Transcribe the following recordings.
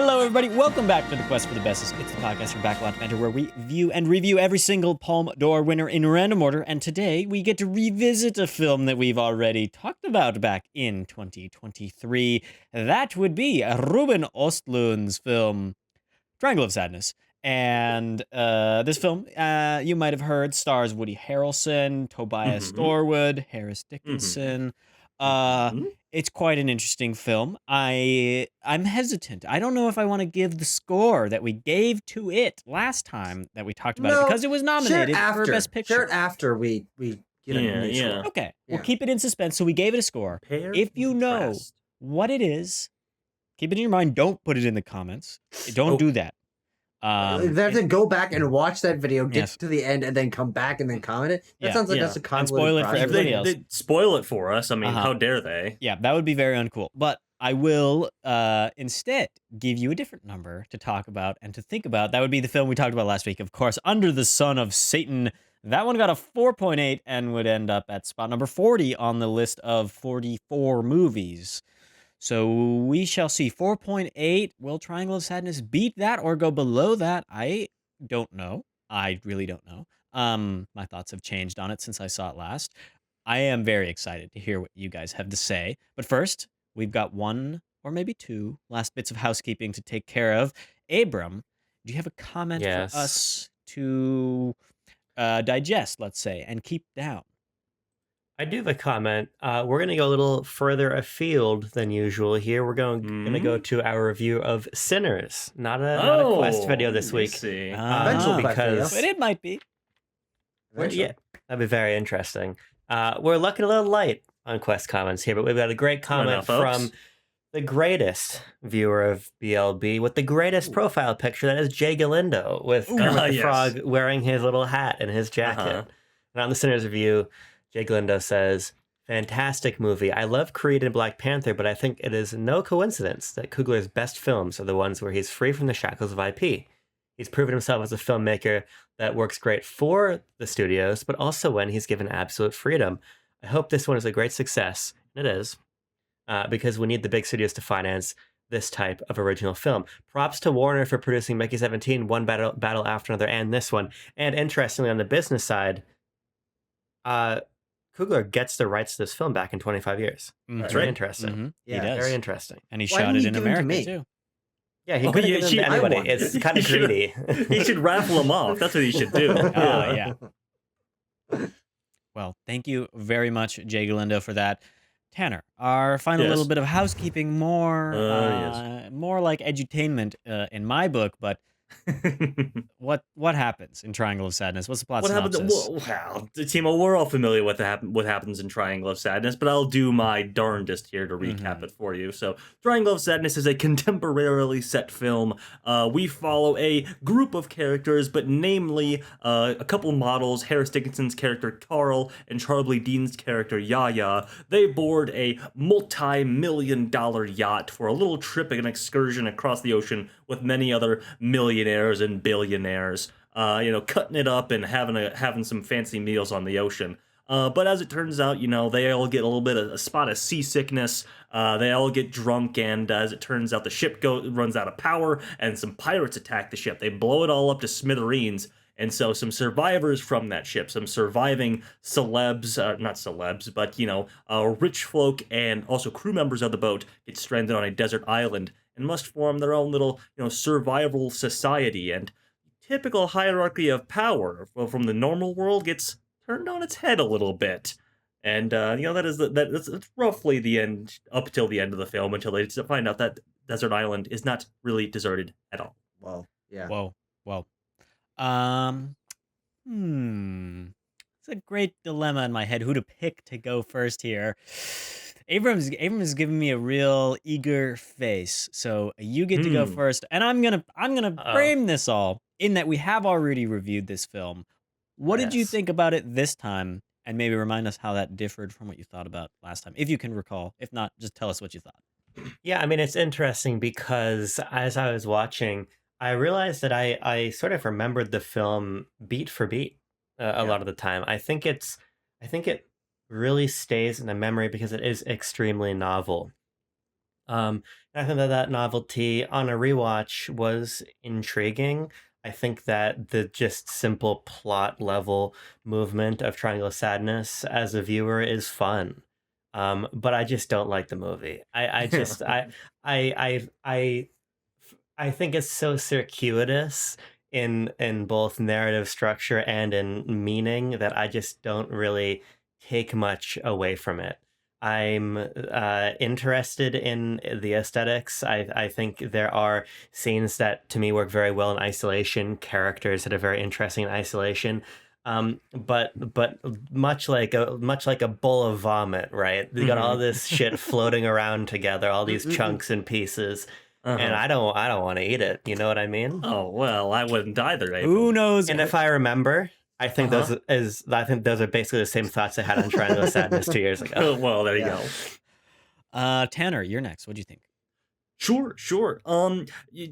Hello, everybody. Welcome back to the Quest for the Bestest. It's the podcast from Backlot Banter, where we view and review every single Palme d'Or winner in random order. And today we get to revisit a film that we've already talked about back in 2023. That would be Ruben Östlund's film, Triangle of Sadness. And this film, you might have heard, stars Woody Harrelson, Tobias Thorwood, Harris Dickinson. It's quite an interesting film. I'm hesitant. I don't know if I want to give the score that we gave to it last time that we talked about it, because it was nominated for Best Picture. Share it after we get a new score. Okay, we'll keep it in suspense. So we gave it a score. If you know what it is, keep it in your mind. Don't put it in the comments. Don't do that. They have to go back and watch that video, get to the end, and then come back and then comment it. That sounds like that's a convoluted spoil it for everybody else. They spoil it for us. I mean, how dare they? Yeah, that would be very uncool. But I will instead give you a different number to talk about and to think about. That would be the film we talked about last week, of course, Under the Son of Satan. That one got a 4.8 and would end up at spot number 40 on the list of 44 movies. So we shall see. 4.8. Will Triangle of Sadness beat that or go below that? I don't know. I really don't know. My thoughts have changed on it since I saw it last. I am very excited to hear what you guys have to say. But first, we've got one or maybe two last bits of housekeeping to take care of. Abram, do you have a comment for us to digest, let's say, and keep down? I do have a comment. We're going to go a little further afield than usual here. We're going to go to our review of Sinners, not a Quest video this week. But it might be. Yeah, that'd be very interesting. We're looking a little light on Quest comments here, but we've got a great comment from the greatest viewer of BLB with the greatest profile picture. That is Jay Galindo with Kermit the Frog wearing his little hat and his jacket. And on the Sinners review, Jay Galindo says, "Fantastic movie. I love Creed and Black Panther, but I think it is no coincidence that Coogler's best films are the ones where he's free from the shackles of IP. He's proven himself as a filmmaker that works great for the studios, but also when he's given absolute freedom. I hope this one is a great success." And it is, because we need the big studios to finance this type of original film. Props to Warner for producing Mickey 17, one battle after another, and this one. And interestingly, on the business side, Coogler gets the rights to this film back in 25 years. That's very interesting. Yeah, he does. Very interesting. And he shot it in America, too. Yeah, he could have given it to anybody. It's kind of greedy. He should raffle them off. That's what he should do. Yeah. Well, thank you very much, Jay Galindo, for that. Tanner, our final little bit of housekeeping, more like edutainment in my book, but what happens in Triangle of Sadness? What's the plot synopsis? Well, Timo, we're all familiar with what happens in Triangle of Sadness, but I'll do my darndest here to recap it for you. So, Triangle of Sadness is a contemporarily set film. We follow a group of characters, but namely a couple models, Harris Dickinson's character Carl and Charlie Dean's character Yaya. They board a multi-million-dollar yacht for a little trip and excursion across the ocean with many other millionaires and billionaires, cutting it up and having some fancy meals on the ocean. But as it turns out, they all get a spot of seasickness. They all get drunk, and as it turns out, the ship runs out of power, and some pirates attack the ship. They blow it all up to smithereens. And so some survivors from that ship, some surviving celebs, not celebs, but, rich folk and also crew members of the boat get stranded on a desert island and must form their own little, survival society. And typical hierarchy of power from the normal world gets turned on its head a little bit. And, that's roughly the end, up till the end of the film, until they find out that desert island is not really deserted at all. Well, yeah. Whoa. It's a great dilemma in my head who to pick to go first here. Abram's giving me a real eager face, so you get to go first, and I'm gonna frame this all in that we have already reviewed this film. What did you think about it this time, and maybe remind us how that differed from what you thought about last time, if you can recall. If not, just tell us what you thought. Yeah, I mean, it's interesting because as I was watching, I realized that I sort of remembered the film beat for beat a lot of the time. I think it really stays in the memory because it is extremely novel. I think that that novelty on a rewatch was intriguing. I think that the just simple plot level movement of Triangle of Sadness as a viewer is fun. But I just don't like the movie. I, I, I think it's so circuitous in both narrative structure and in meaning that I just don't really take much away from it. I'm interested in the aesthetics. I think there are scenes that to me work very well in isolation, characters that are very interesting in isolation. But much like a bowl of vomit, right? You got all this shit floating around together, all these chunks and pieces. And I don't want to eat it. You know what I mean? Oh well, I wouldn't either. April. Who knows? And if I remember, I think those are basically the same thoughts I had on Triangle of Sadness 2 years ago. Well, there you go. Tanner, you're next. What do you think? Sure.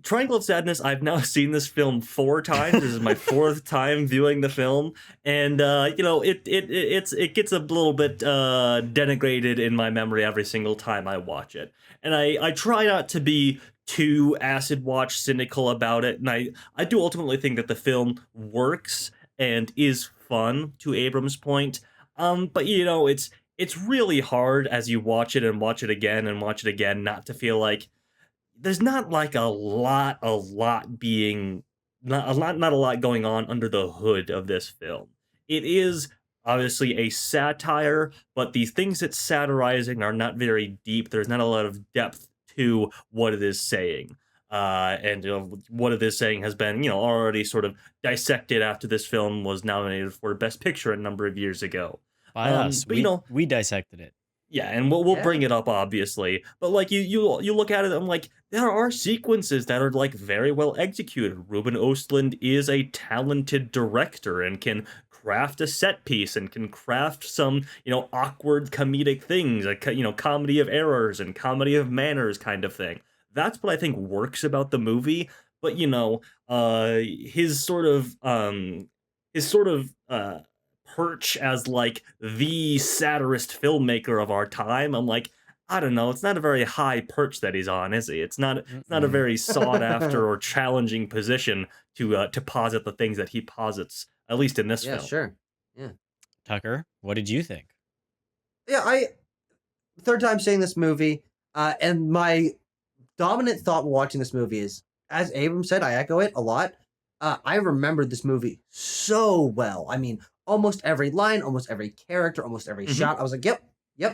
Triangle of Sadness. I've now seen this film 4 times. This is my 4th time viewing the film, and it gets a little bit denigrated in my memory every single time I watch it. And I try not to be too acid watch cynical about it, and I do ultimately think that the film works and is fun, to Abram's point. But it's really hard as you watch it and watch it again and watch it again not to feel like there's not like not a lot going on under the hood of this film. It is obviously a satire, but the things it's satirizing are not very deep. There's not a lot of depth to what it is saying. And what it is saying has been, already sort of dissected after this film was nominated for Best Picture a number of years ago. By us, but we dissected it. Yeah, and we'll bring it up obviously, but like you look at it, I'm like, there are sequences that are like very well executed. Ruben Östlund is a talented director and can craft a set piece and can craft some awkward comedic things, like comedy of errors and comedy of manners kind of thing. That's what I think works about the movie. But his sort of perch as like the satirist filmmaker of our time, I'm like, I don't know, it's not a very high perch that he's on, is he? It's not a very sought after or challenging position to posit the things that he posits, at least in this film. Yeah, sure. Yeah. Tucker, what did you think? Yeah, third time seeing this movie, and my dominant thought watching this movie is, as Abram said, I echo it a lot. I remembered this movie so well. I mean, almost every line, almost every character, almost every shot. I was like, yep,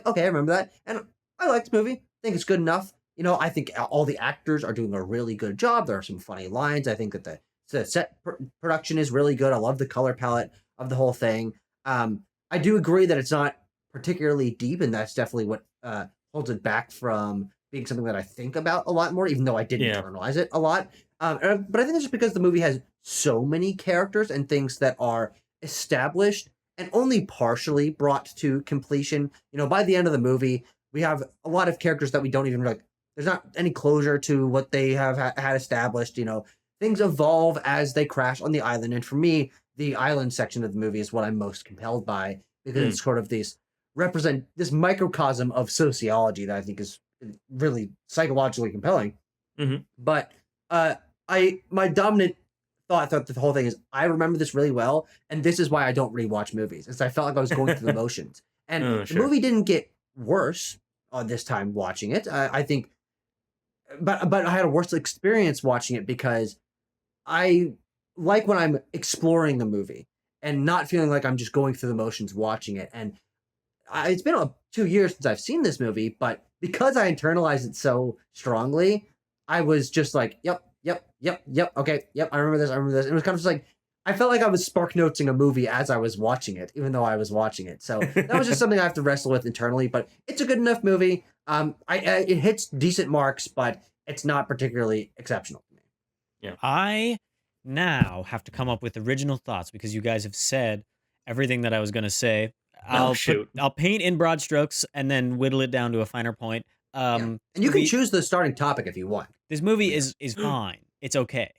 okay, I remember that. And I like this movie. I think it's good enough. I think all the actors are doing a really good job. There are some funny lines. I think that the set production is really good. I love the color palette of the whole thing. I do agree that it's not particularly deep, and that's definitely what holds it back from being something that I think about a lot more, even though I didn't internalize it a lot. But I think it's just because the movie has so many characters and things that are established and only partially brought to completion. By the end of the movie, we have a lot of characters that we don't even like. There's not any closure to what they have had established. Things evolve as they crash on the island. And for me, the island section of the movie is what I'm most compelled by, because it's sort of this microcosm of sociology that I think is really psychologically compelling. But my dominant thought throughout the whole thing is I remember this really well, and this is why I don't rewatch movies. Is I felt like I was going through the motions, and the movie didn't get worse this time watching it. I think, but I had a worse experience watching it because I like when I'm exploring the movie and not feeling like I'm just going through the motions watching it. And it's been 2 years since I've seen this movie, but because I internalized it so strongly, I was just like, yep, okay, I remember this. It was kind of just like, I felt like I was spark notesing a movie as I was watching it, even though I was watching it. So that was just something I have to wrestle with internally, but it's a good enough movie. It hits decent marks, but it's not particularly exceptional to me. Yeah. I now have to come up with original thoughts because you guys have said everything that I was going to say. I'll paint in broad strokes and then whittle it down to a finer point. And you can choose the starting topic if you want. This movie is fine. It's okay,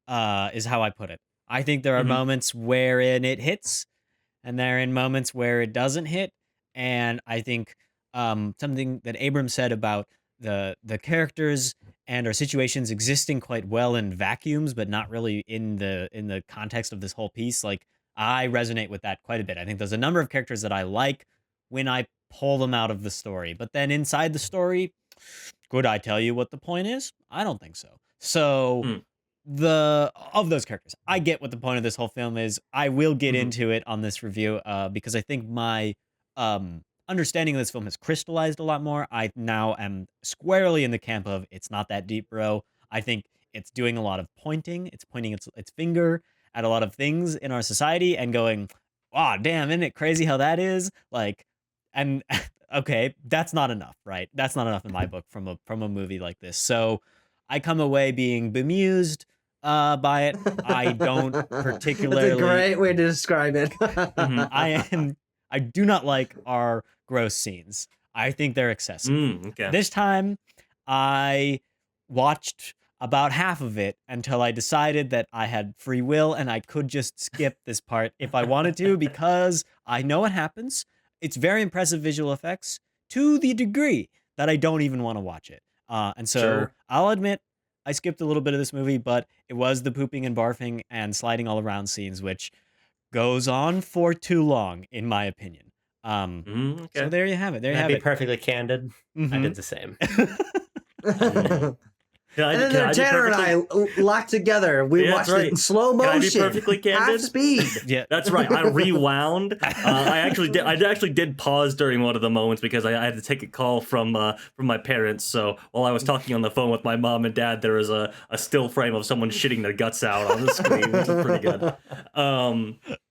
is how I put it. I think there are moments wherein it hits, and there are moments where it doesn't hit. And I think something that Abram said about the characters and our situations existing quite well in vacuums, but not really in the context of this whole piece. Like, I resonate with that quite a bit. I think there's a number of characters that I like when I pull them out of the story, but then inside the story, could I tell you what the point is? I don't think so. So Mm. the of those characters, I get what the point of this whole film is. I will get Mhm. into it on this review because I think my understanding of this film has crystallized a lot more. I now am squarely in the camp of it's not that deep, bro. I think it's doing a lot of pointing. It's pointing its finger at a lot of things in our society and going, "Ah, damn, isn't it crazy how that is?" Like, and okay, that's not enough, right? That's not enough in my book from a movie like this. So I come away being bemused by it. I don't That's particularly. a great way to describe it. I do not like our gross scenes. I think they're excessive. Okay. This time, I watched about half of it until I decided that I had free will and I could just skip this part if I wanted to because I know it happens. It's very impressive visual effects to the degree that I don't even want to watch it. And so Sure. I'll admit I skipped a little bit of this movie, but it was the pooping and barfing and sliding all around scenes, which goes on for too long, in my opinion. So Okay. there you have it. There you Can I have be it. perfectly candid? I Mhm. did the same. And then Tanner and I locked together. We Yeah, watched that's right. it in slow Can I be motion, perfectly half candid? speed. Yeah. That's right. I rewound. I actually did pause during one of the moments because I had to take a call from my parents. So while I was talking on the phone with my mom and dad, there was a still frame of someone shitting their guts out on the screen, which is pretty good.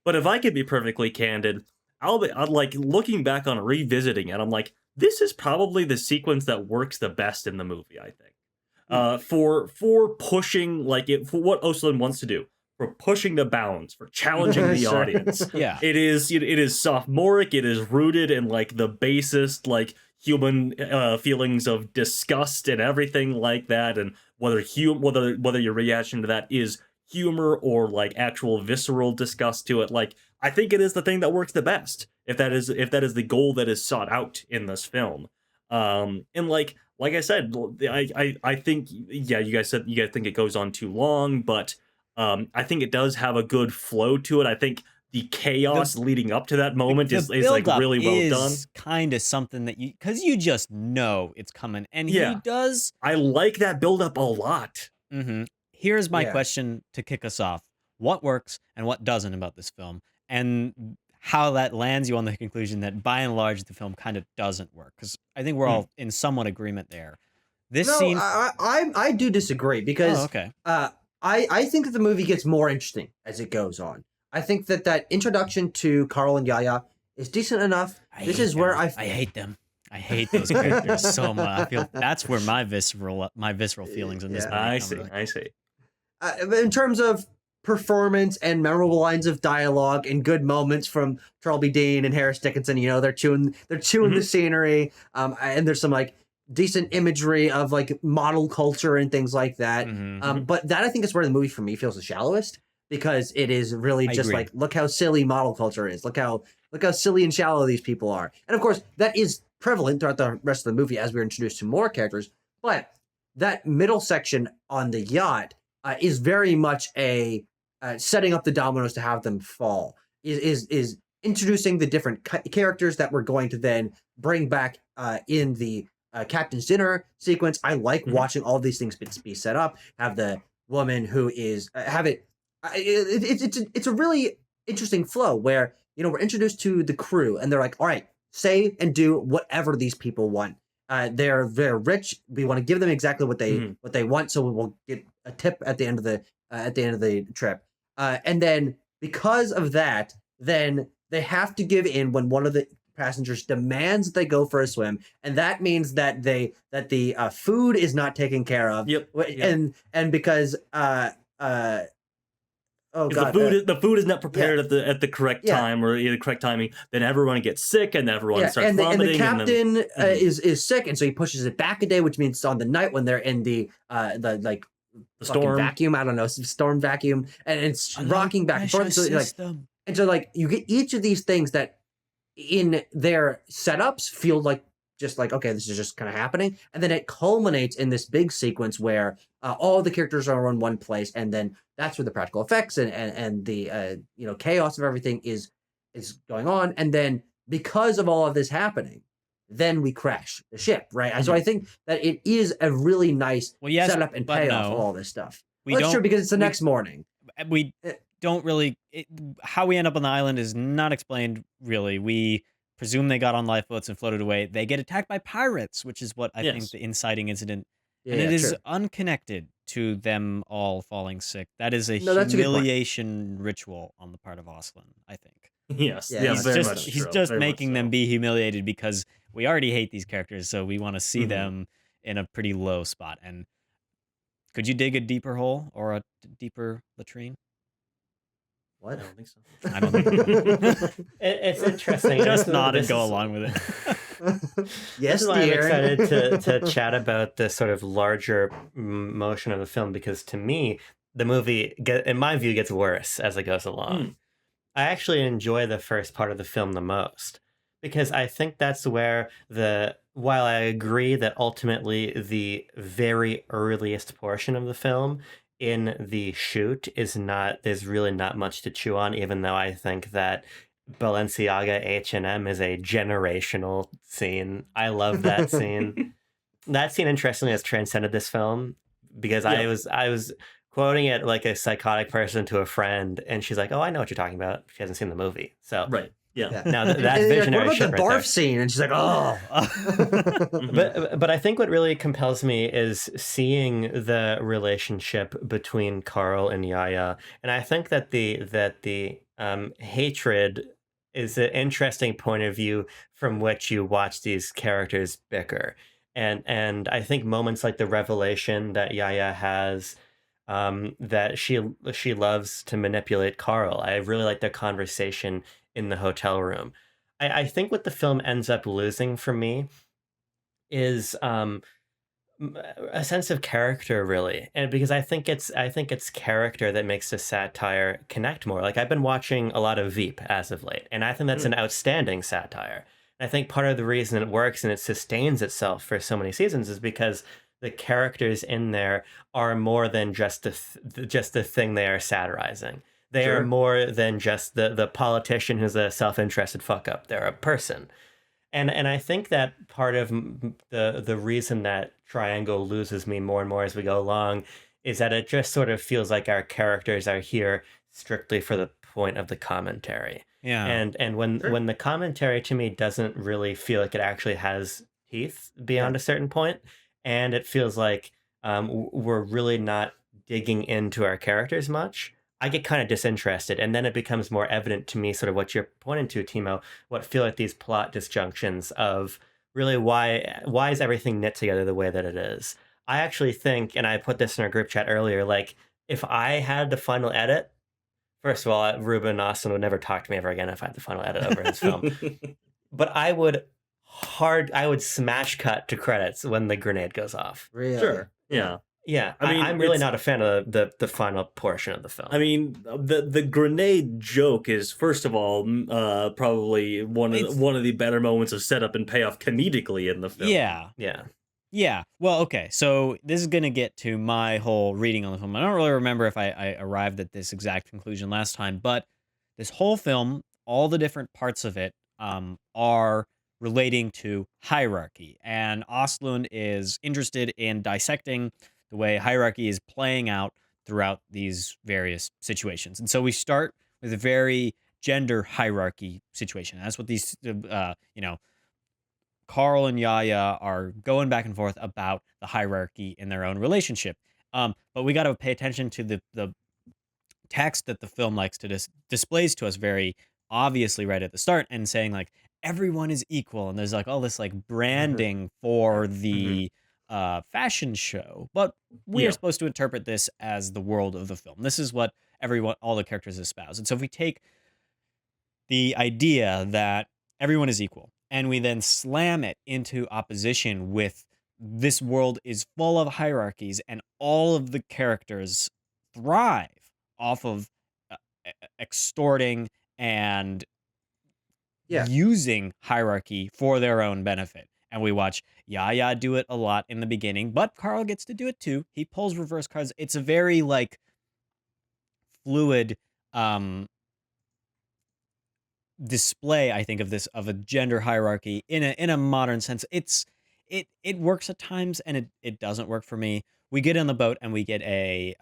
But if I could be perfectly candid, I'd like looking back on revisiting it. I'm like, this is probably the sequence that works the best in the movie. I think. For pushing for what Östlund wants to do, for pushing the bounds, for challenging the Sure. audience. Yeah. It is sophomoric. It is rooted in like the basest like human feelings of disgust and everything like that, and whether your reaction to that is humor or like actual visceral disgust to it. Like I think it is the thing that works the best if that is the goal that is sought out in this film. And like I said, I think you guys think it goes on too long, but I think it does have a good flow to it. I think the chaos leading up to that moment is like really well done. Kind of something that because you just know it's coming, and Yeah. he does. I like that build up a lot. Mm-hmm. Here's my Yeah. question to kick us off: what works and what doesn't about this film, and how that lands you on the conclusion that by and large the film kind of doesn't work? Because I think we're all in somewhat agreement there. This No, scene. I do disagree because Oh, okay. I think that the movie gets more interesting as it goes on. I think that introduction to Carl and Yaya is decent enough. This is where I hate them. I hate those characters so much. I feel that's where my visceral feelings in this Yeah. movie I come see. really. I see. in terms of performance and memorable lines of dialogue and good moments from Charles B. Dean and Harris Dickinson, you know, they're chewing the scenery. And there's some like decent imagery of like model culture and things like that. Mhm. But that I think is where the movie for me feels the shallowest because it is really I just agree. like, look how silly model culture is. Look how silly and shallow these people are. And of course, that is prevalent throughout the rest of the movie as we're introduced to more characters. But that middle section on the yacht is very much a setting up the dominoes to have them fall. Is introducing the different characters that we're going to then bring back in the captain's dinner sequence. I like watching all these things be set up. Have the woman who is it's a really interesting flow where, you know, we're introduced to the crew and they're like, all right, say and do whatever these people want. They're rich. We want to give them exactly what they want, so we'll get a tip at the end of the trip. And then because of that, then they have to give in when one of the passengers demands that they go for a swim, and that means that the food is not taken care of. Yep. And because the food is not prepared at the correct time or the correct timing, then everyone gets sick and everyone starts vomiting. And the captain is sick, and so he pushes it back a day, which means on the night when they're in the storm vacuum, I don't know, storm vacuum, and it's rocking back and forth. So like you get each of these things that in their setups feel like just like, okay, this is just kind of happening, and then it culminates in this big sequence where all the characters are in one place, and then that's where the practical effects and the chaos of everything is going on, and then because of all of this happening, then we crash the ship, right? And so I think that it is a really nice setup and payoff of all this stuff. That's true because it's the next morning. We don't really how we end up on the island is not explained really. We presume they got on lifeboats and floated away. They get attacked by pirates, which is what I think the inciting incident. And it is unconnected to them all falling sick. That is a humiliation ritual on the part of Östlund, I think. Yes. He's just making them be humiliated because we already hate these characters, so we want to see them in a pretty low spot. And could you dig a deeper hole or a deeper latrine? What? I don't think so. I don't think so. It's interesting. Just nod and go along with it. Yes, this is why I'm excited to chat about the sort of larger motion of the film, because to me, the movie, in my view, gets worse as it goes along. I actually enjoy the first part of the film the most, because I think that's where while I agree that ultimately the very earliest portion of the film in the shoot there's really not much to chew on, even though I think that Balenciaga H&M is a generational scene. I love that scene. That scene, interestingly, has transcended this film, because I was quoting it like a psychotic person to a friend, and she's like, "Oh, I know what you're talking about." She hasn't seen the movie, so right. Yeah. Now that's visionary what about shit the right barf scene? And she's like, "Oh." But I think what really compels me is seeing the relationship between Carl and Yaya, and I think that the hatred is an interesting point of view from which you watch these characters bicker, and I think moments like the revelation that Yaya has. That she loves to manipulate Carl. I really like their conversation in the hotel room. I think what the film ends up losing for me is a sense of character, really, and because I think it's character that makes the satire connect more. Like, I've been watching a lot of Veep as of late, and I think that's an outstanding satire. And I think part of the reason it works and it sustains itself for so many seasons is because the characters in there are more than just the thing they are satirizing. They are more than just the politician who's a self-interested fuck up. They're a person. And I think that part of the reason that Triangle loses me more and more as we go along is that it just sort of feels like our characters are here strictly for the point of the commentary. Yeah. And when the commentary to me doesn't really feel like it actually has teeth beyond a certain point, and it feels like we're really not digging into our characters much, I get kind of disinterested. And then it becomes more evident to me, sort of what you're pointing to, Timo, what feel like these plot disjunctions of really why is everything knit together the way that it is. I actually think, and I put this in our group chat earlier, like, if I had the final edit, first of all, Ruben Östlund would never talk to me ever again if I had the final edit over his film. But I would smash cut to credits when the grenade goes off. Really? Sure. Yeah. Yeah. I mean, I'm really not a fan of the final portion of the film. I mean, the grenade joke is, first of all, probably one of the better moments of setup and payoff comedically in the film. Yeah. Well, okay. So this is going to get to my whole reading on the film. I don't really remember if I arrived at this exact conclusion last time, but this whole film, all the different parts of it are relating to hierarchy. And Östlund is interested in dissecting the way hierarchy is playing out throughout these various situations. And so we start with a very gender hierarchy situation. That's what these, Carl and Yaya are going back and forth about the hierarchy in their own relationship. But we got to pay attention to the text that the film likes to displays to us very obviously right at the start, and saying like everyone is equal, and there's like all this like branding for the fashion show, but we are supposed to interpret this as the world of the film. This is what all the characters espouse. And so if we take the idea that everyone is equal and we then slam it into opposition with this world is full of hierarchies and all of the characters thrive off of extorting and using hierarchy for their own benefit. and we watch Yaya do it a lot in the beginning, but Carl gets to do it too. He pulls reverse cards. It's a very like fluid display, I think, of this of a gender hierarchy in a modern sense. It works at times and it doesn't work for me. We get on the boat and we get a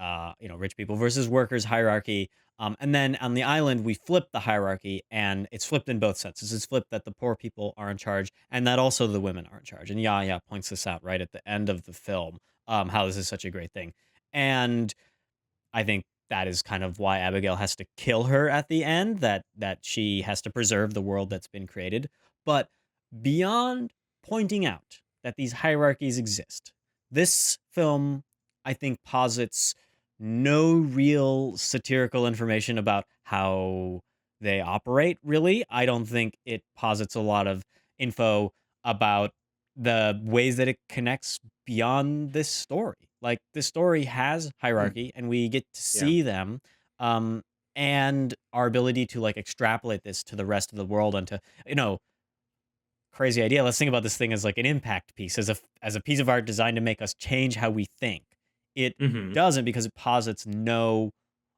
rich people versus workers hierarchy. And then on the island, we flip the hierarchy, and it's flipped in both senses. It's flipped that the poor people are in charge, and that also the women are in charge. And Yaya points this out right at the end of the film, how this is such a great thing. And I think that is kind of why Abigail has to kill her at the end, that she has to preserve the world that's been created. But beyond pointing out that these hierarchies exist, this film, I think, posits no real satirical information about how they operate, really. I don't think it posits a lot of info about the ways that it connects beyond this story. Like, the story has hierarchy, and we get to Yeah. see them, and our ability to like extrapolate this to the rest of the world, and to, crazy idea. Let's think about this thing as like an impact piece, as a piece of art designed to make us change how we think. It doesn't, because it posits no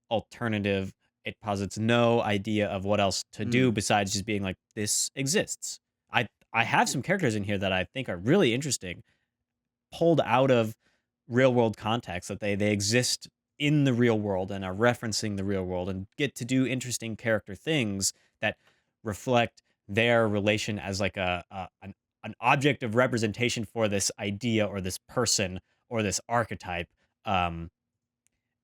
alternative. It posits no idea of what else to do besides just being like, this exists. I have some characters in here that I think are really interesting, pulled out of real world context, that they exist in the real world and are referencing the real world and get to do interesting character things that reflect their relation as like an object of representation for this idea or this person or this archetype. And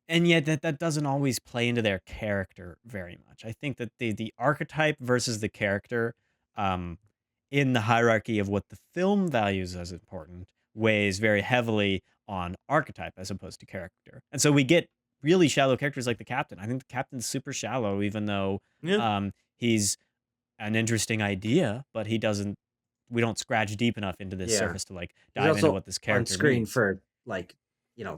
yet that doesn't always play into their character very much. I think that the archetype versus the character, in the hierarchy of what the film values as important, weighs very heavily on archetype as opposed to character. And so we get really shallow characters like the captain. I think the captain's super shallow, even though he's an interesting idea, but we don't scratch deep enough into this surface to like dive into what this character on screen means. for like,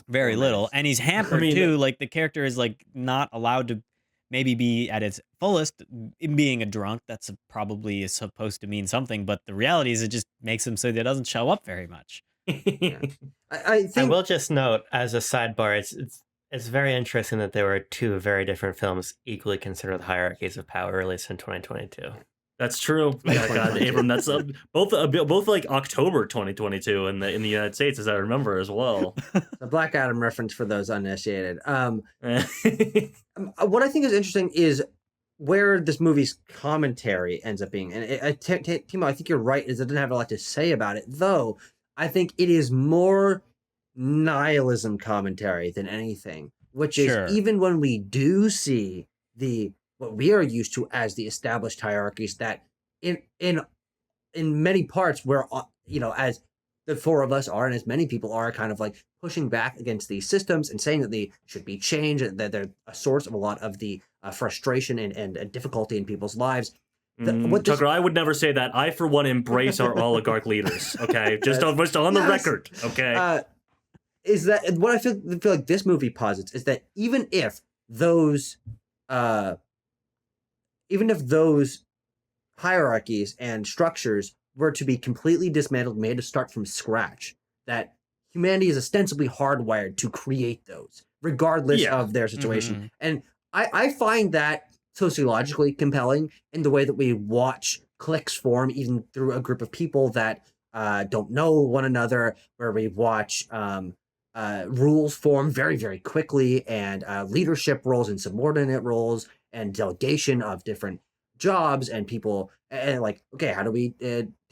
Very 4 little. minutes. And he's hampered too. Like, the character is like not allowed to maybe be at its fullest. In being a drunk, that's probably is supposed to mean something, but the reality is it just makes him so that it doesn't show up very much. I I think will just note as a sidebar, it's very interesting that there were two very different films equally considered hierarchies of power released in 2022. That's true. Yeah, God, Abram, that's both like October 2022 in the United States, as I remember as well. the Black Adam reference for those uninitiated. What I think is interesting is where this movie's commentary ends up being. And Timo, I think you're right, is it doesn't have a lot to say about it, though. I think it is more nihilism commentary than anything, which is even when we do see what we are used to as the established hierarchies, that in many parts we're as the four of us are, and as many people are, kind of like pushing back against these systems and saying that they should be changed, that they're a source of a lot of the frustration and difficulty in people's lives. Tucker, I would never say that. I, for one, embrace our oligarch leaders. Okay, just on the record. Okay, is that what I feel like this movie posits is that even if those hierarchies and structures were to be completely dismantled, made to start from scratch, that humanity is ostensibly hardwired to create those, regardless of their situation. And I find that sociologically compelling in the way that we watch cliques form, even through a group of people that don't know one another, where we watch rules form very, very quickly, and leadership roles and subordinate roles and delegation of different jobs and people, and like, okay, how do we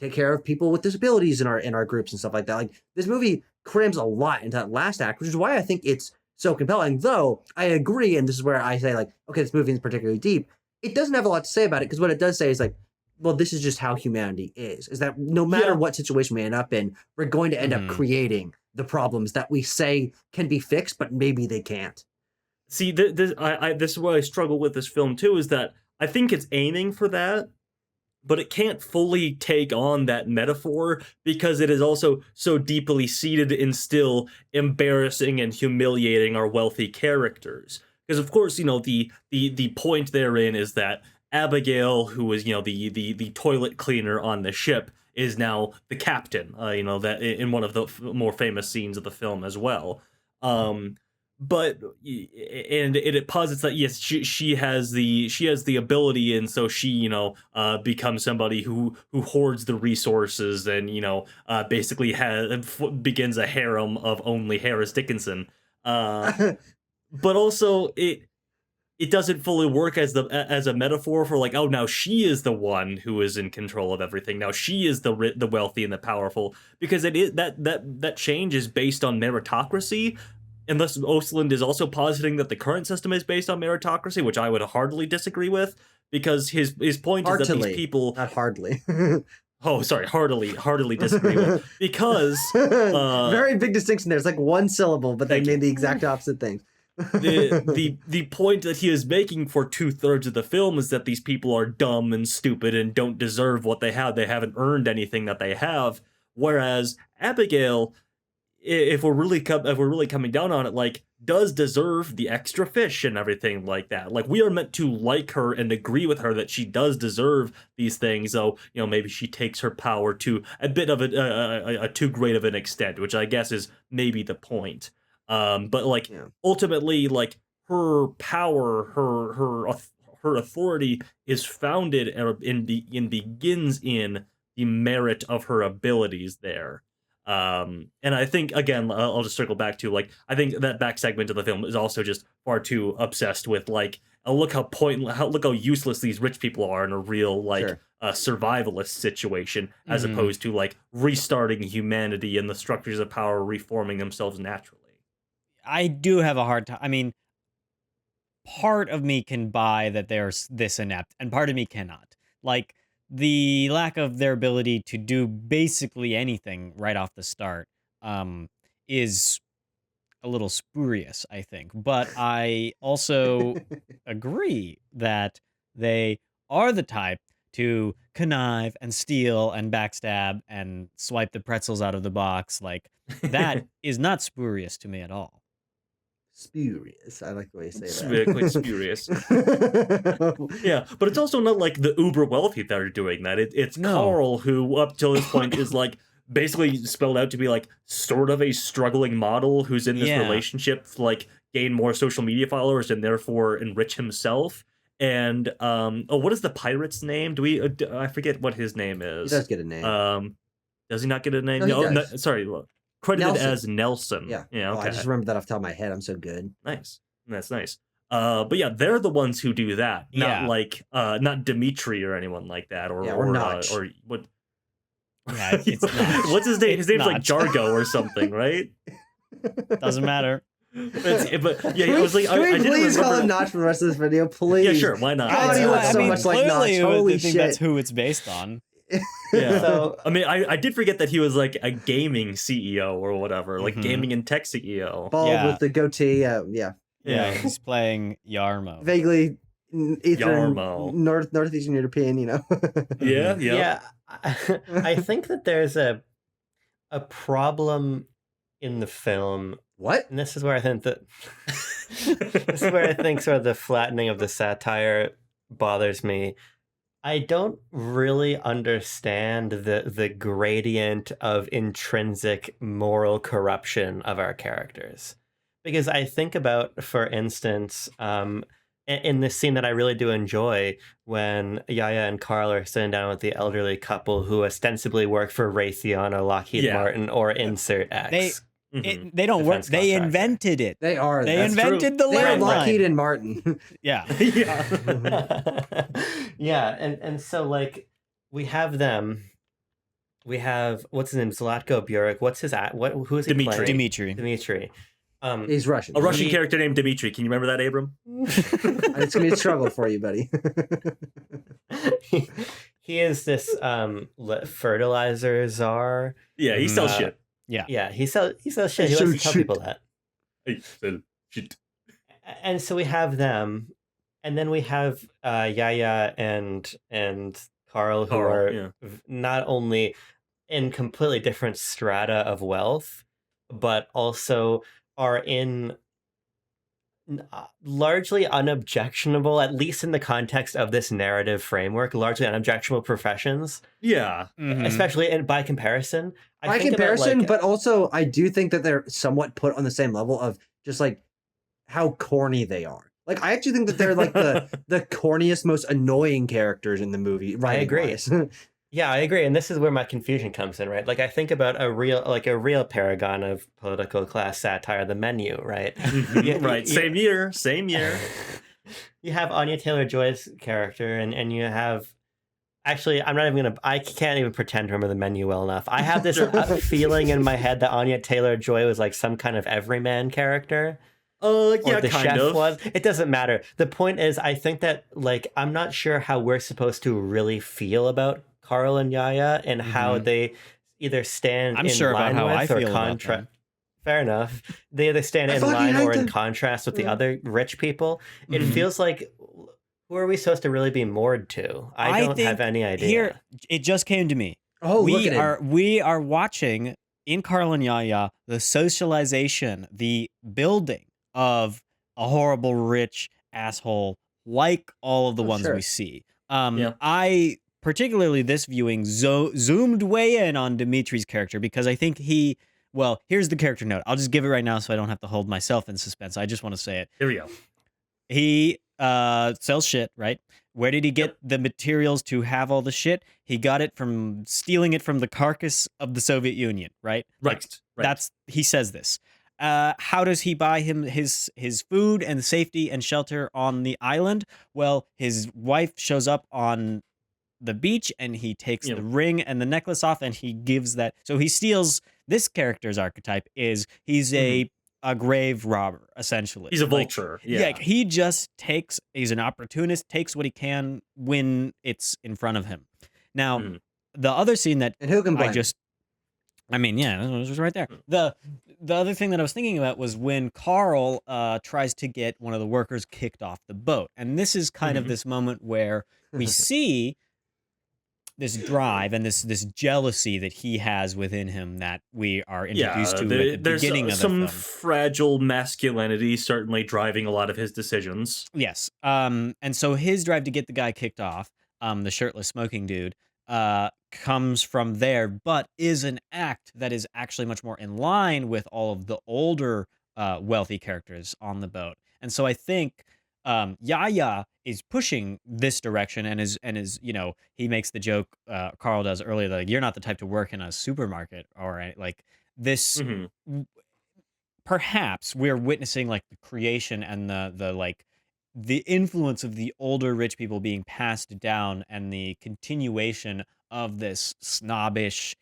take care of people with disabilities in our groups and stuff like that? Like, this movie crams a lot into that last act, which is why I think it's so compelling. Though I agree, and this is where I say, like, okay, this movie is particularly deep. It doesn't have a lot to say about it, because what it does say is like, well, this is just how humanity is that no matter what situation we end up in, we're going to end up creating the problems that we say can be fixed, but maybe they can't. See, this is why I struggle with this film too, is that I think it's aiming for that, but it can't fully take on that metaphor, because it is also so deeply seated in still embarrassing and humiliating our wealthy characters. Because of course, the point therein is that Abigail, who is the toilet cleaner on the ship, is now the captain. That in one of the more famous scenes of the film as well. But it posits that yes, she has the ability, and so she becomes somebody who hoards the resources, and basically begins a harem of only Harris Dickinson. But also it doesn't fully work as a metaphor for like, oh, now she is the one who is in control of everything. Now she is the wealthy and the powerful, because it is that change is based on meritocracy. Unless Östlund is also positing that the current system is based on meritocracy, which I would heartily disagree with, because his point is that these people, not hardly. Oh, sorry, heartily disagree with, because very big distinction there. It's like one syllable, but they mean the exact opposite thing. the point that he is making for 2/3 of the film is that these people are dumb and stupid and don't deserve what they have. They haven't earned anything that they have. Whereas Abigail, if we're really coming down on it, like, does deserve the extra fish and everything like that. Like, we are meant to like her and agree with her that she does deserve these things. Though maybe she takes her power to a bit of a too great of an extent, which I guess is maybe the point. But like, ultimately, like, her power, her authority is founded and begins in the merit of her abilities there. And I think, again, I'll just circle back to, like, I think that back segment of the film is also just far too obsessed with, like, look how useless these rich people are in a real, like, survivalist situation, as opposed to, like, restarting humanity and the structures of power reforming themselves naturally. I do have a hard time. I mean, part of me can buy that they're this inept, and part of me cannot. Like, the lack of their ability to do basically anything right off the start is a little spurious, I think. But I also agree that they are the type to connive and steal and backstab and swipe the pretzels out of the box. Like, that is not spurious to me at all. Spurious. I like the way you say It's that. quite spurious. Yeah, but it's also not like the uber wealthy that are doing that. It's Carl who, up till this point, is like basically spelled out to be like sort of a struggling model who's in this relationship to, like, gain more social media followers and therefore enrich himself. And what is the pirate's name? I forget what his name is. He does get a name. Does he not get a name? No, sorry. Credited Nelson. as Nelson. Yeah. Okay. I just remember that off the top of my head. I'm so good. Nice. That's nice. But yeah, they're the ones who do that. Not like not Dimitri or anyone like that, or Notch. Or what? Yeah, it's Notch. What's his name? His name's Notch. like Jargo or something, right? Doesn't matter. But yeah, I was like, Can we didn't please call remember- him Notch for the rest of this video, please? Yeah, sure. Why not? God, he looks so much like Notch. Clearly, Holy I think shit. that's who it's based on. Yeah. So, I mean, I did forget that he was like a gaming CEO or whatever, like gaming and tech CEO. Bald with the goatee. Yeah, he's playing Yarmo. Vaguely Eastern, Yarmo. Northeastern European, Yeah. I think that there's a problem in the film. What? And this is where I think sort of the flattening of the satire bothers me. I don't really understand the gradient of intrinsic moral corruption of our characters. Because I think about, for instance, in this scene that I really do enjoy, when Yaya and Carl are sitting down with the elderly couple who ostensibly work for Raytheon or Lockheed Martin or Insert X. They don't work. They invented it. They are. They invented the landline. Lockheed and Martin. Yeah. Yeah. And so, like, we have them. We have, what's his name? Zlatko Burek. What's his who is he playing? Dimitri. He's Russian. A Russian character named Dimitri. Can you remember that, Abram? It's gonna be a struggle for you, buddy. He is this fertilizer czar. Yeah, he sells shit. Yeah, he sells shit. He likes to tell people that. I sell shit. And so we have them, and then we have Yaya and Carl, who are not only in completely different strata of wealth, but also are in largely unobjectionable, at least in the context of this narrative framework, largely unobjectionable professions. Yeah. Especially by comparison. By comparison, but also I do think that they're somewhat put on the same level of just like how corny they are. Like I actually think that they're like the corniest, most annoying characters in the movie. I agree. Yeah, I agree, and this is where my confusion comes in, right? Like I think about a real paragon of political class satire, The Menu, right? Right. Same year. You have Anya Taylor-Joy's character, and you have. Actually, I can't even pretend to remember The Menu well enough. I have this feeling in my head that Anya Taylor-Joy was like some kind of everyman character. Yeah, the chef was. It doesn't matter. The point is, I think that like I'm not sure how we're supposed to really feel about Carl and Yaya and how they either stand in line with or contrast. Fair enough. They either stand in line or in contrast with the other rich people. It feels like, who are we supposed to really be moored to? I don't have any idea. Here, it just came to me. Oh, we are watching in Carl and Yaya the socialization, the building of a horrible rich asshole like all of the ones we see. I particularly this viewing zoomed way in on Dimitri's character because I think here's the character note. I'll just give it right now so I don't have to hold myself in suspense. I just want to say it. Here we go. He sells shit, right? Where did he get the materials to have all the shit? He got it from stealing it from the carcass of the Soviet Union, right? Right. He says this. How does he buy him his food and safety and shelter on the island? Well, his wife shows up on the beach and he takes the ring and the necklace off and he gives that. So he steals. This character's archetype is he's a grave robber, essentially. He's a vulture. He just he's an opportunist, takes what he can when it's in front of him. Now, the other scene that and who can blame? it was right there. The other thing that I was thinking about was when Carl tries to get one of the workers kicked off the boat. And this is kind of this moment where we see this drive and this jealousy that he has within him that we are introduced to at the beginning of the film. There's some fragile masculinity certainly driving a lot of his decisions. Yes. And so his drive to get the guy kicked off, the shirtless smoking dude, comes from there, but is an act that is actually much more in line with all of the older wealthy characters on the boat. And so I think Yaya is pushing this direction and is he makes the joke Carl does earlier, like you're not the type to work in a supermarket or like this. Perhaps we're witnessing like the creation and the influence of the older rich people being passed down and the continuation of this snobbish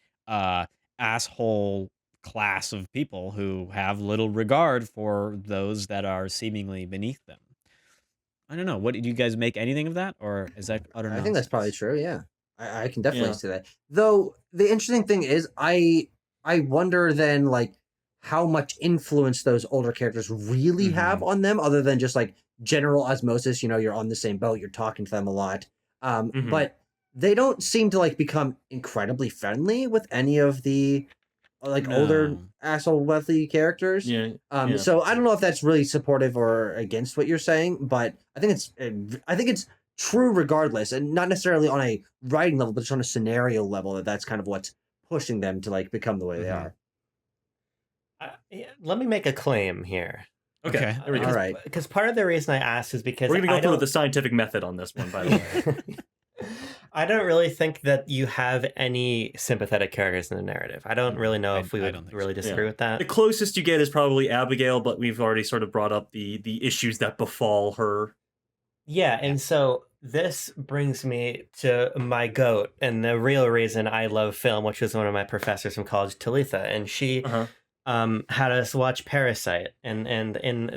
asshole class of people who have little regard for those that are seemingly beneath them. I don't know. What did you guys make anything of that, or is that utter nonsense? I think that's probably true. Yeah, I can definitely see that. Though the interesting thing is, I wonder then like how much influence those older characters really have on them, other than just like general osmosis. You're on the same boat, you're talking to them a lot, but they don't seem to like become incredibly friendly with any of the older asshole wealthy characters. So I don't know if that's really supportive or against what you're saying, but I think it's true regardless, and not necessarily on a writing level, but just on a scenario level that's kind of what's pushing them to like become the way they are. Let me make a claim here. Okay. All right. Because part of the reason I asked is because we're going to go through the scientific method on this one, by the way. I don't really think that you have any sympathetic characters in the narrative. I don't really know if we would really disagree with that. The closest you get is probably Abigail, but we've already sort of brought up the issues that befall her. Yeah, and so this brings me to my goat and the real reason I love film, which was one of my professors from college, Talitha, and she had us watch Parasite, and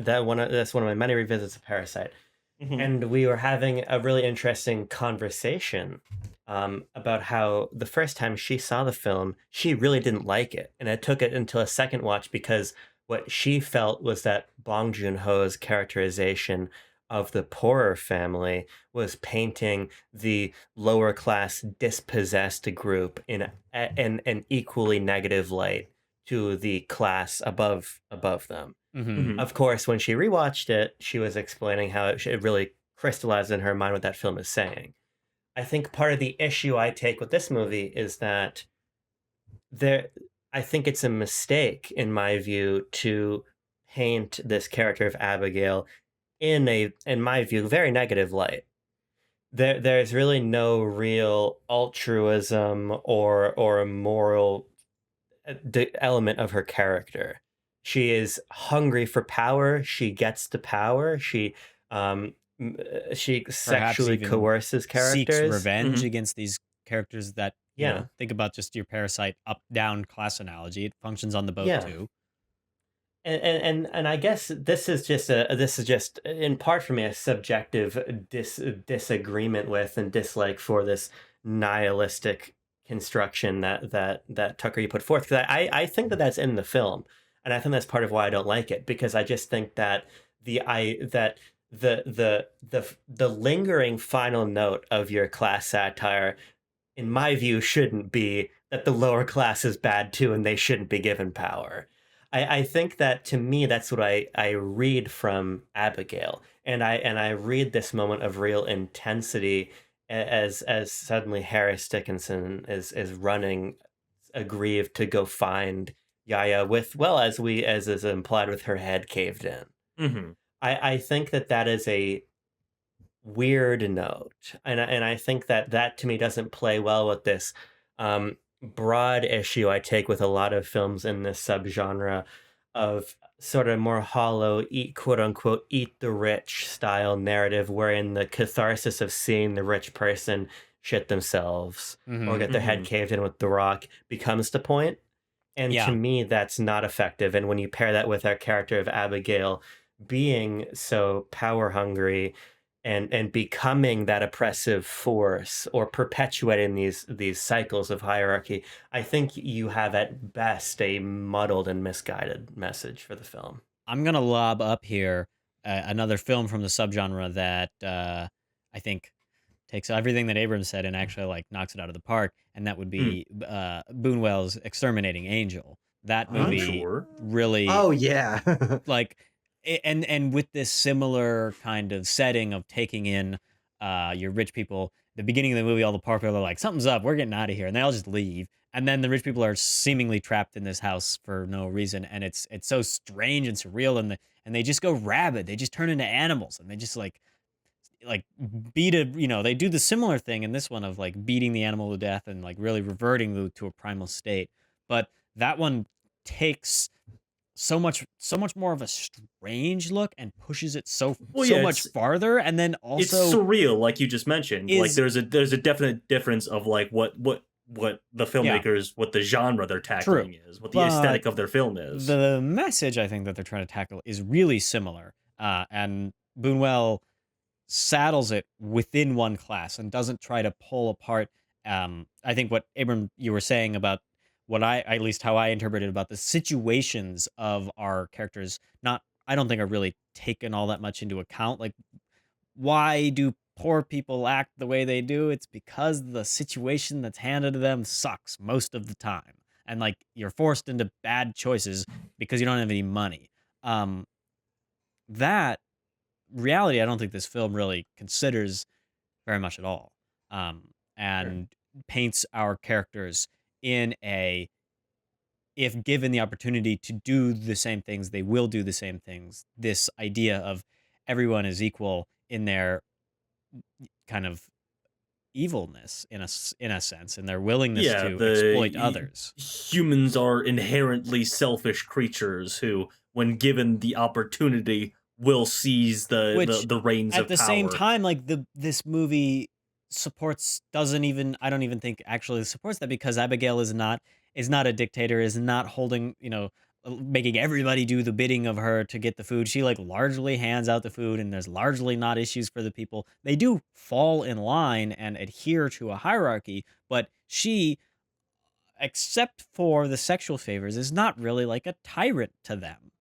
that's one of my many revisits of Parasite. And we were having a really interesting conversation about how the first time she saw the film, she really didn't like it. And it took it until a second watch because what she felt was that Bong Joon-ho's characterization of the poorer family was painting the lower class dispossessed group in an equally negative light to the class above them. Mhm. Of course, when she rewatched it, she was explaining how it really crystallized in her mind what that film is saying. I think part of the issue I take with this movie is that there I think it's a mistake in my view to paint this character of Abigail in my view, very negative light. There's really no real altruism or a moral element of her character. She is hungry for power. She gets the power. Um, she Perhaps sexually even coerces seeks characters. revenge against these characters that, Yeah, think about just your Parasite up-down class analogy. It functions on the boat yeah. too. And I guess this is just in part for me a subjective disagreement with and dislike for this nihilistic construction that Tucker you put forth, because I think that that's in the film, and I think that's part of why I don't like it, because I just think that the lingering final note of your class satire, in my view, shouldn't be that the lower class is bad too and they shouldn't be given power. I think that, to me, that's what I read from Abigail, and I read this moment of real intensity as suddenly Harris Dickinson is running aggrieved to go find Yaya with, well, as is implied, with her head caved in. Mm-hmm. I think that is a weird note, and I think that to me doesn't play well with this broad issue I take with a lot of films in this subgenre of sort of more hollow, quote unquote, eat the rich style narrative, wherein the catharsis of seeing the rich person shit themselves or get their head caved in with the rock becomes the point. And to Yeah. me, that's not effective. And when you pair that with our character of Abigail being so power hungry and becoming that oppressive force, or perpetuating these cycles of hierarchy, I think you have at best a muddled and misguided message for the film. I'm gonna lob up here another film from the subgenre that I think takes everything that Abrams said and actually like knocks it out of the park, and that would be Boonwell's Exterminating Angel. That movie Sure. really, Oh yeah. like, and with this similar kind of setting of taking in your rich people. The beginning of the movie, all the poor people are like, something's up, we're getting out of here, and they all just leave. And then the rich people are seemingly trapped in this house for no reason, and it's so strange and surreal, and they just go rabid. They just turn into animals, and they just like beat a, they do the similar thing in this one of like beating the animal to death and like really reverting to a primal state. But that one takes so much more of a strange look and pushes it so much farther, and then also it's surreal, like you just mentioned. Like there's a definite difference of like what the filmmakers, what the genre they're tackling is, what the aesthetic of their film is. The message I think that they're trying to tackle is really similar, and Boonwell saddles it within one class and doesn't try to pull apart. I think what Abram you were saying about what at least how I interpreted about the situations of our characters, I don't think are really taken all that much into account. Like, why do poor people act the way they do? It's because the situation that's handed to them sucks most of the time. And like you're forced into bad choices because you don't have any money. That reality I don't think this film really considers very much at all. And paints our characters in if given the opportunity to do the same things, they will do the same things. This idea of everyone is equal in their kind of evilness in a sense, and their willingness to exploit others. Humans are inherently selfish creatures who, when given the opportunity, will seize the reins of power. At the same time, like this movie I don't even think actually supports that, because Abigail is not a dictator, is not holding, making everybody do the bidding of her to get the food. She like largely hands out the food, and there's largely not issues for the people. They do fall in line and adhere to a hierarchy, but she, except for the sexual favors, is not really like a tyrant to them.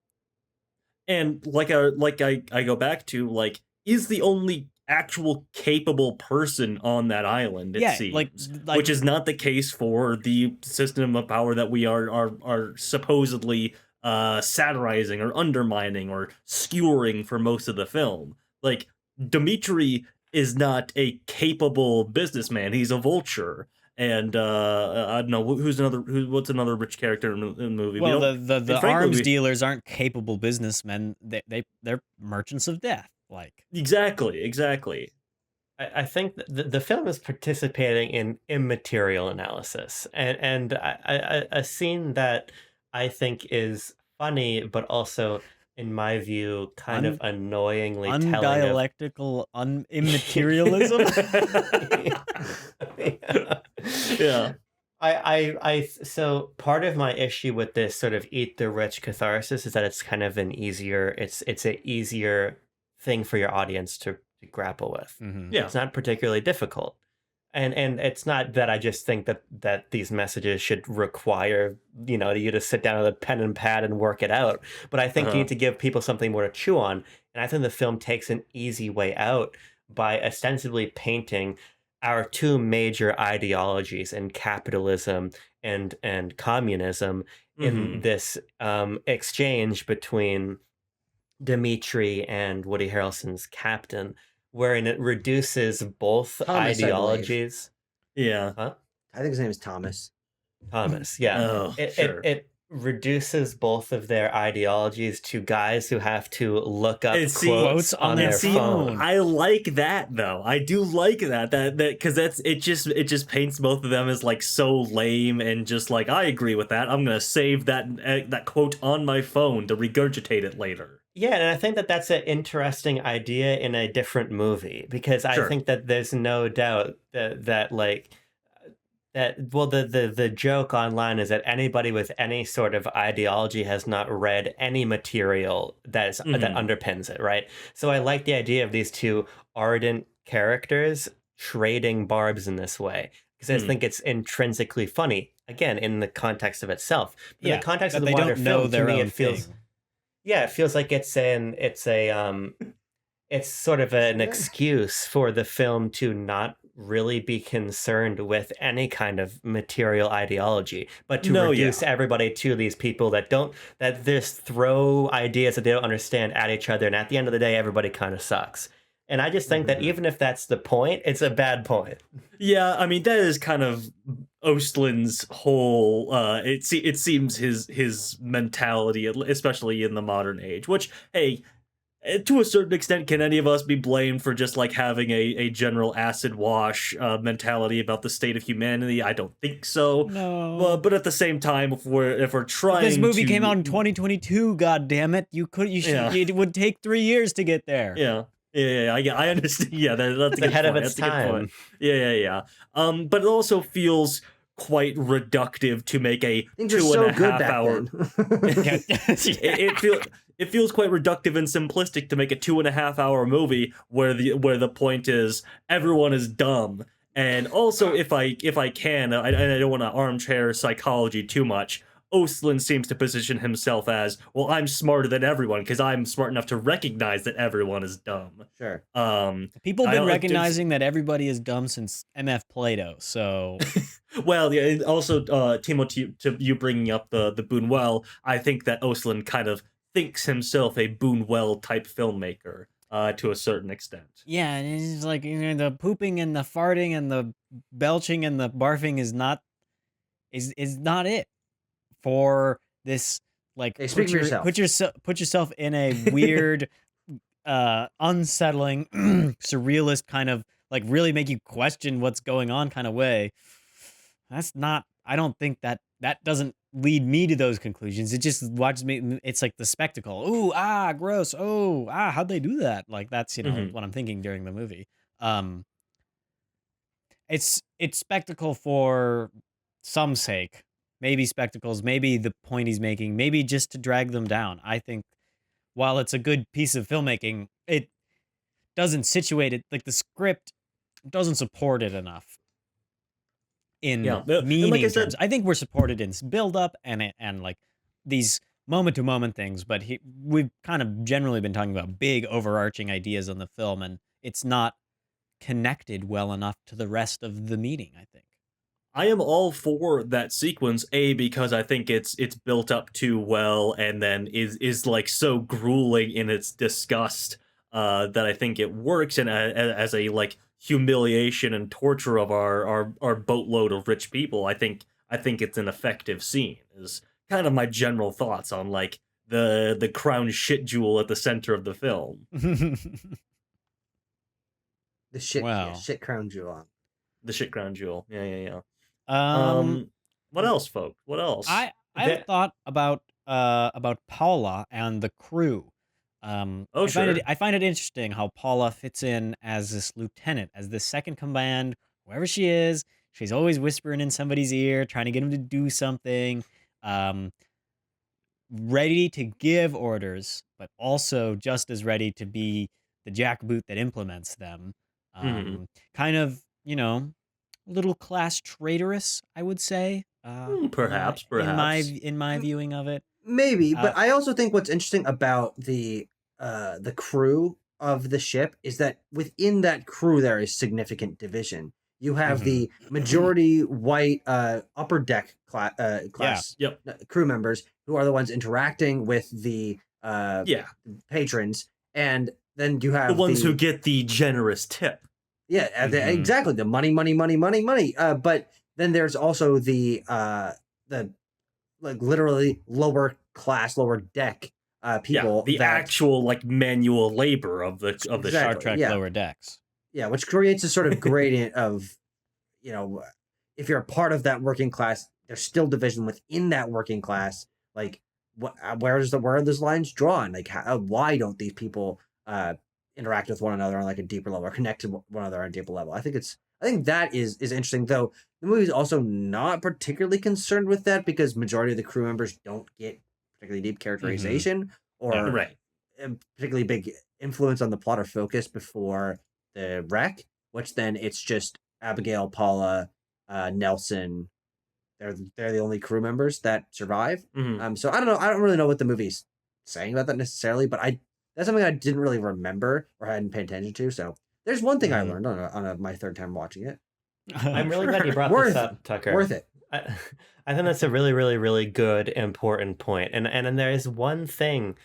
And I go back to, like, is the only actual capable person on that island, it Yeah, seems, like which is not the case for the system of power that we are supposedly satirizing or undermining or skewering for most of the film. Like, Dmitri is not a capable businessman; he's a vulture. And I don't know what's another rich character in the movie. We well, don't, the and frankly, arms dealers aren't capable businessmen. They're merchants of death. Like, exactly. I think the film is participating in immaterial analysis, and a scene that I think is funny, but also, in my view, kind of annoyingly telling of undialectical immaterialism. Yeah. So part of my issue with this sort of eat the rich catharsis is that it's kind of it's an easier thing for your audience to grapple with. Mhm. Yeah. It's not particularly difficult. And it's not that I just think that these messages should require, you to sit down with a pen and pad and work it out. But I think you need to give people something more to chew on. And I think the film takes an easy way out by ostensibly painting our two major ideologies in capitalism and communism in this exchange between Dmitri and Woody Harrelson's captain, wherein it reduces both Thomas, ideologies. Yeah. Huh? I think his name is Thomas. Thomas, yeah. Oh, sure. It reduces both of their ideologies to guys who have to look up quotes on their phone. I like that though. I do like that because it just paints both of them as like so lame and just like, I agree with that. I'm gonna save that quote on my phone to regurgitate it later. Yeah, and I think that that's an interesting idea in a different movie, because I think that there's no doubt that the joke online is that anybody with any sort of ideology has not read any material that underpins it, right? So I like the idea of these two ardent characters trading barbs in this way, because I think it's intrinsically funny, again, in the context of itself. In the context of the wider film, to me, it feels... Yeah, it feels like it's sort of an excuse for the film to not really be concerned with any kind of material ideology, but to reduce everybody to these people that just throw ideas that they don't understand at each other, and at the end of the day, everybody kind of sucks. And I just think that even if that's the point, it's a bad point. Yeah, I mean, that is kind of Östlund's whole it seems his mentality, especially in the modern age, which, hey, to a certain extent, can any of us be blamed for just like having a general acid wash mentality about the state of humanity? I don't think so. No. But at the same time, if we're trying, this movie came out in 2022. God damn it! It would take 3 years to get there. Yeah. Yeah, I understand. Yeah, that's ahead of its time. Yeah. But it also feels quite reductive to make a Things 2.5 hour. Then. It feels quite reductive and simplistic to make a 2.5 hour movie where the point is everyone is dumb. And also, if I can, I don't want to armchair psychology too much. Östlund seems to position himself as, well, I'm smarter than everyone because I'm smart enough to recognize that everyone is dumb. Sure. People have been recognizing that everybody is dumb since MF Plato, so... Well, yeah, and also, Timo, to you bringing up the Buñuel, I think that Östlund kind of thinks himself a Buñuel-type filmmaker, to a certain extent. Yeah, and it's like, the pooping and the farting and the belching and the barfing is not it. For this, like, hey, speak for yourself. Put yourself in a weird, unsettling, surrealist kind of, like, really make you question what's going on kind of way. That's not. I don't think that doesn't lead me to those conclusions. It just watches me. It's like the spectacle. Ooh, gross. Oh, how'd they do that? Like, that's what I'm thinking during the movie. It's spectacle for some sake. Maybe spectacles, maybe the point he's making, maybe just to drag them down. I think while it's a good piece of filmmaking, it doesn't situate it, like the script doesn't support it enough in meaning like terms. I think we're supported in build-up and like these moment-to-moment things, but we've kind of generally been talking about big overarching ideas on the film, and it's not connected well enough to the rest of the meeting, I think. I am all for that sequence, because I think it's built up too well, and then is like so grueling in its disgust, that I think it works, and as a like humiliation and torture of our boatload of rich people. I think it's an effective scene. Is kind of my general thoughts on like the crown shit jewel at the center of the film. The shit, Wow. shit crown jewel. The shit crown jewel. Yeah. Um, What else, folks? What else? I have a thought about Paula and the crew. Oh, sure. I find it interesting how Paula fits in as this lieutenant, as the second command, wherever she is. She's always whispering in somebody's ear, trying to get him to do something. Ready to give orders, but also just as ready to be the jackboot that implements them. Kind of, a little class traitorous, I would say. Perhaps. In my viewing of it. Maybe, but I also think what's interesting about the crew of the ship is that within that crew there is significant division. You have the majority white upper deck class crew members who are the ones interacting with the patrons, and then you have the ones who get the generous tip. Yeah, exactly. The money. But then there's also the like literally lower class, lower deck people. The actual like manual labor of the Star Trek lower decks. Yeah, which creates a sort of gradient of, if you're a part of that working class, there's still division within that working class. Like, where are those lines drawn? Like, why don't these people interact with one another on like a deeper level, or connect to one another on a deeper level? I think that is interesting. Though the movie's also not particularly concerned with that, because majority of the crew members don't get particularly deep characterization or particularly big influence on the plot or focus before the wreck, which then it's just Abigail, Paula, Nelson. They're the only crew members that survive. So I don't know. I don't really know what the movie's saying about that necessarily, but that's something I didn't really remember or hadn't paid attention to. So there's one thing I learned on my third time watching it. I'm really glad you brought this up, Tucker. Worth it. I think that's a really, really, really good, important point. And then there is one thing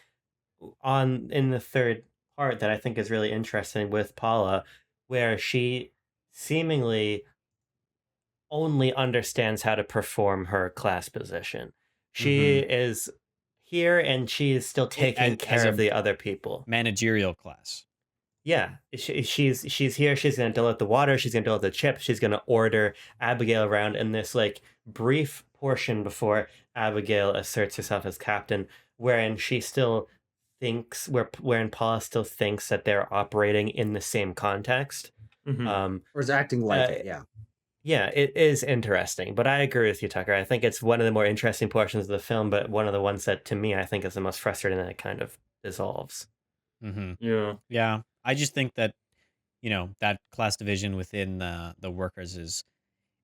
in the third part that I think is really interesting with Paula, where she seemingly only understands how to perform her class position. She is here and she is still taking care of the other people. Managerial class. Yeah, she's here. She's gonna deliver the water. She's gonna deliver the chips. She's gonna order Abigail around in this like brief portion before Abigail asserts herself as captain, wherein she still thinks wherein Paula still thinks that they're operating in the same context, or is acting like it. Yeah, it is interesting, but I agree with you, Tucker. I think it's one of the more interesting portions of the film, but one of the ones that, to me, I think is the most frustrating, that it kind of dissolves. Yeah. I just think that, that class division within the workers is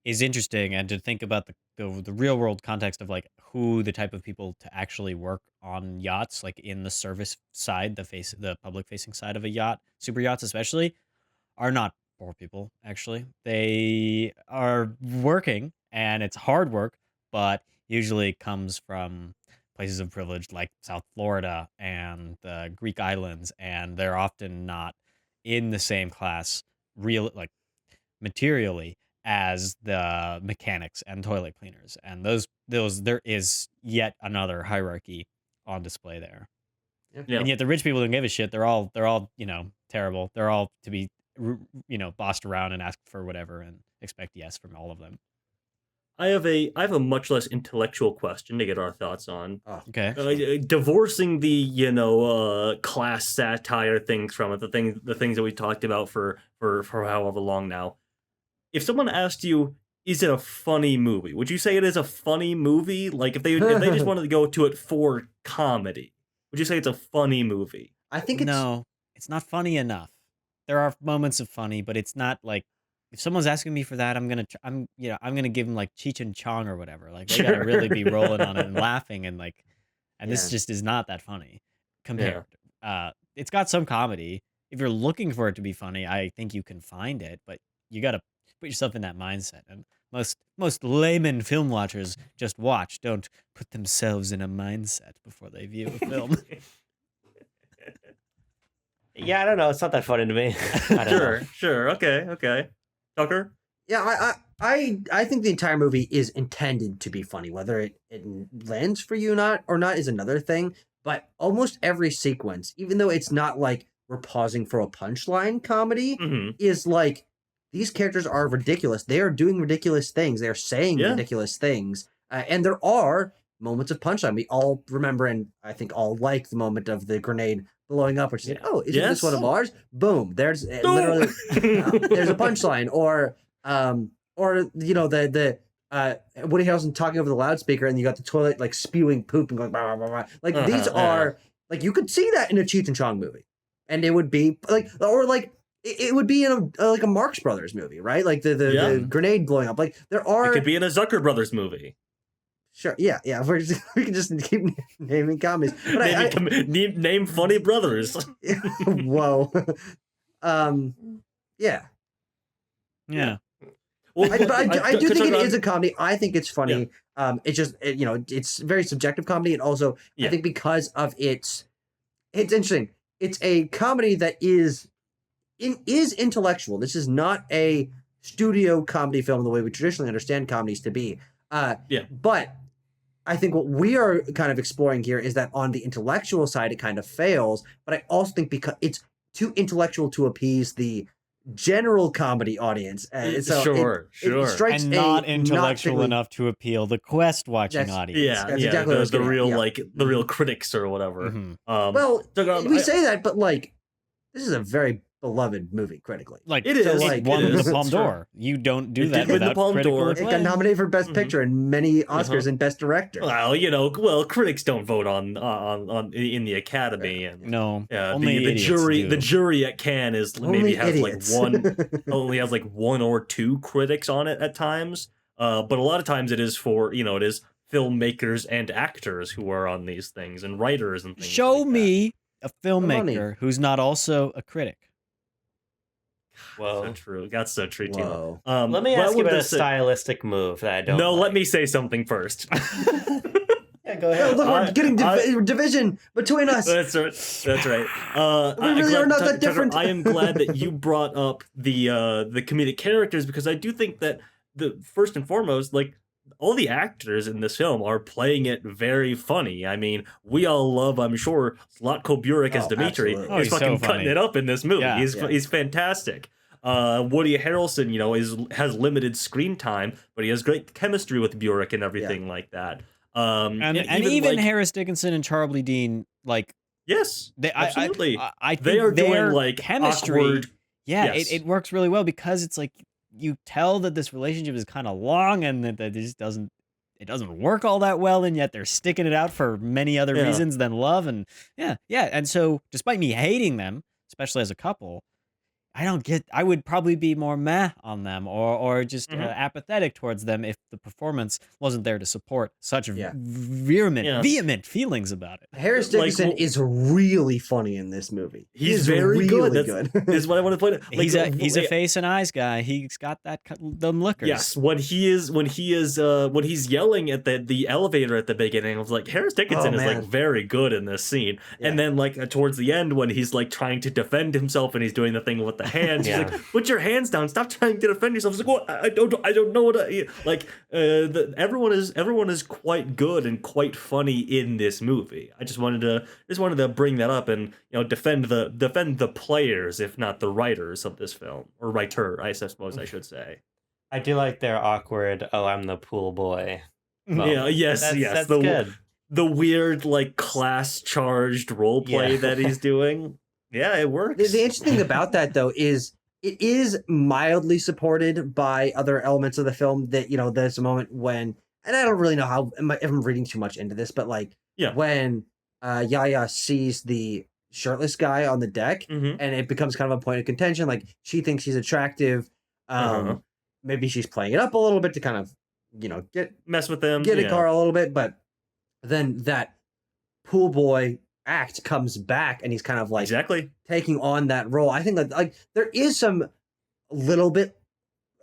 interesting, and to think about the real world context of like who the type of people to actually work on yachts, like in the service side, the public facing side of a yacht, super yachts especially, are not poor people. Actually, they are working, and it's hard work, but usually comes from places of privilege like South Florida and the Greek islands, and they're often not in the same class materially as the mechanics and toilet cleaners, and those there is yet another hierarchy on display there. And yet the rich people don't give a shit. They're all terrible. They're all to be bossed around and asked for whatever and expect yes from all of them. I have a much less intellectual question to get our thoughts on. Okay. Divorcing the class satire things from it, the things that we talked about for however long now. If someone asked you, is it a funny movie? Would you say it is a funny movie? Like if they just wanted to go to it for comedy, would you say it's a funny movie? I think it's not funny enough. There are moments of funny, but it's not like, if someone's asking me for that, I'm gonna give them like Cheech and Chong or whatever. Like they gotta really be rolling on it and laughing this just is not that funny compared. It's got some comedy, if you're looking for it to be funny, I think you can find it, but you got to put yourself in that mindset. And most layman film watchers just watch, don't put themselves in a mindset before they view a film. Yeah, I don't know. It's not that funny to me. I don't know. Sure. Okay. Tucker? Yeah, I think the entire movie is intended to be funny. Whether it lands for you or not is another thing. But almost every sequence, even though it's not like we're pausing for a punchline comedy, is like these characters are ridiculous. They are doing ridiculous things. They are saying ridiculous things. And there are moments of punchline. We all remember, and I think all like the moment of the grenade blowing up, which is like, oh, isn't this one of ours? Boom. There's literally there's a punchline. Or you know, the Woody Harrelson talking over the loudspeaker, and you got the toilet like spewing poop and going blah, blah, blah, blah. Like these are like, you could see that in a Cheech and Chong movie, and it would be like, or like it would be in a like a Marx Brothers movie, right? Like the grenade blowing up. Like there are. It could be in a Zucker Brothers movie. Sure. Yeah. We can just keep naming comedies. But name funny brothers. Whoa. Yeah. Yeah. Well, I do think it is a comedy. I think it's funny. Yeah. It's just you know, it's very subjective comedy, and also I think because of it's interesting. It's a comedy that is intellectual. This is not a studio comedy film the way we traditionally understand comedies to be. But I think what we are kind of exploring here is that on the intellectual side, it kind of fails. But I also think because it's too intellectual to appease the general comedy audience. So sure. It strikes and not intellectual enough to appeal the Quest watching audience. That's exactly the real the real critics or whatever. Well, we say that, but like, this is a very beloved movie critically. Like it is. So, like, won the Palme d'Or. You don't do that without critical acclaim. It got nominated for Best Picture and many Oscars and Best Director. Well, you know, critics don't vote on in the Academy, and only the jury at Cannes is only has like one or two critics on it at times. But a lot of times it is for, you know, it is filmmakers and actors who are on these things, and writers and things. Show me a filmmaker who's not also a critic. Whoa. So true. That's so true, too. Let me ask you about a stylistic move that I don't No, like. let me say something first. Yeah, go ahead. Look, we're getting division between us. That's right. We really are not that different. I am glad that you brought up the comedic characters, because I do think that first and foremost, like, all the actors in this film are playing it very funny. I mean, we all love, I'm sure, Zlatko Buric as Dimitri. He's fucking so cutting it up in this movie. Yeah, he's fantastic. Woody Harrelson, you know, has limited screen time, but he has great chemistry with Buric and everything like that. And even like, Harris Dickinson and Charlie Dean, like, yes, absolutely. I think they are doing like chemistry. Awkward, it works really well, because it's like, you tell that this relationship is kind of long, and that it just doesn't work all that well, and yet they're sticking it out for many other reasons than love. And and so despite me hating them, especially as a couple, I would probably be more meh on them, or just apathetic towards them if the performance wasn't there to support such vehement feelings about it. Harris Dickinson is really funny in this movie. He's very really good. Is what I want to point out. Like, he's a face and eyes guy. He's got them lookers. Yes, when he's yelling at the elevator at the beginning, I was like, Harris Dickinson is like very good in this scene. And then like towards the end, when he's like trying to defend himself and he's doing the thing with the hands, he's like, put your hands down, stop trying to defend yourself. I was like, well, I don't know what everyone is quite good and quite funny in this movie. I just wanted to bring that up and, you know, defend the players, if not the writers of this film, or writer, I suppose I should say. I do like their awkward, oh, I'm the pool boy. Well, yes. That's good. The weird, like, class charged role play that he's doing. Yeah, it works. The interesting thing about that, though, is it is mildly supported by other elements of the film. That, you know, there's a moment when, and I don't really know how, if I'm reading too much into this, but like, when Yaya sees the shirtless guy on the deck, and it becomes kind of a point of contention. Like, she thinks he's attractive. Maybe she's playing it up a little bit to kind of, you know, mess with them, get a car a little bit, but then that pool boy act comes back and he's kind of like Exactly. taking on that role. I think that like there is some little bit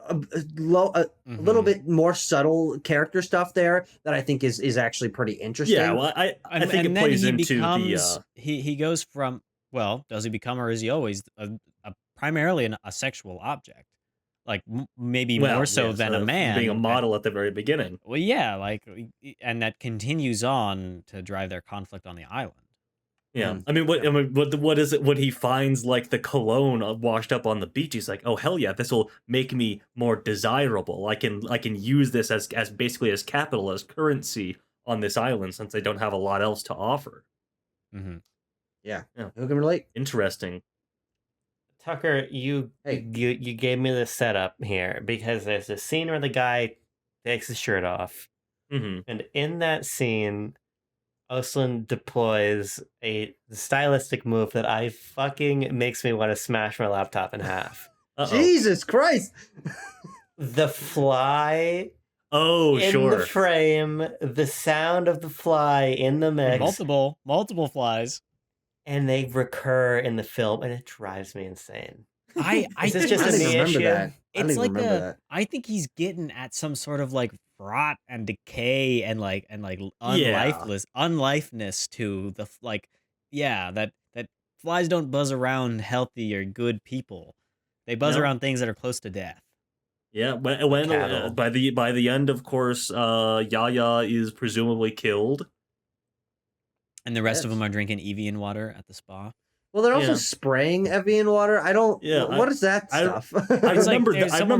a little bit more subtle character stuff there that I think is actually pretty interesting. Yeah, well, I think it plays into the he goes from, well, does he become, or is he always primarily a sexual object? Like maybe more so than a man, being a model at the very beginning. Well, yeah, like, and that continues on to drive their conflict on the island. Yeah, I mean, what is it when he finds like the cologne washed up on the beach? He's like, oh hell yeah, this will make me more desirable. I can use this as basically as capital, as currency on this island, since they don't have a lot else to offer. Yeah, who can relate? Interesting. Tucker, you gave me the setup here, because there's a scene where the guy takes his shirt off, and in that scene, Östlund deploys a stylistic move that I fucking makes me want to smash my laptop in half. Jesus Christ! The fly. Oh, in the frame, the sound of the fly in the mix. Multiple flies. And they recur in the film, and it drives me insane. Is this just a me issue? It's like I think he's getting at some sort of like rot and decay and like unlifeness to the that flies don't buzz around healthy or good people. They buzz around things that are close to death. Yeah, when by the end, of course, Yaya is presumably killed, and the rest of them are drinking Evian water at the spa. Well, they're also spraying Evian water. I don't. Yeah, what is that stuff? I remember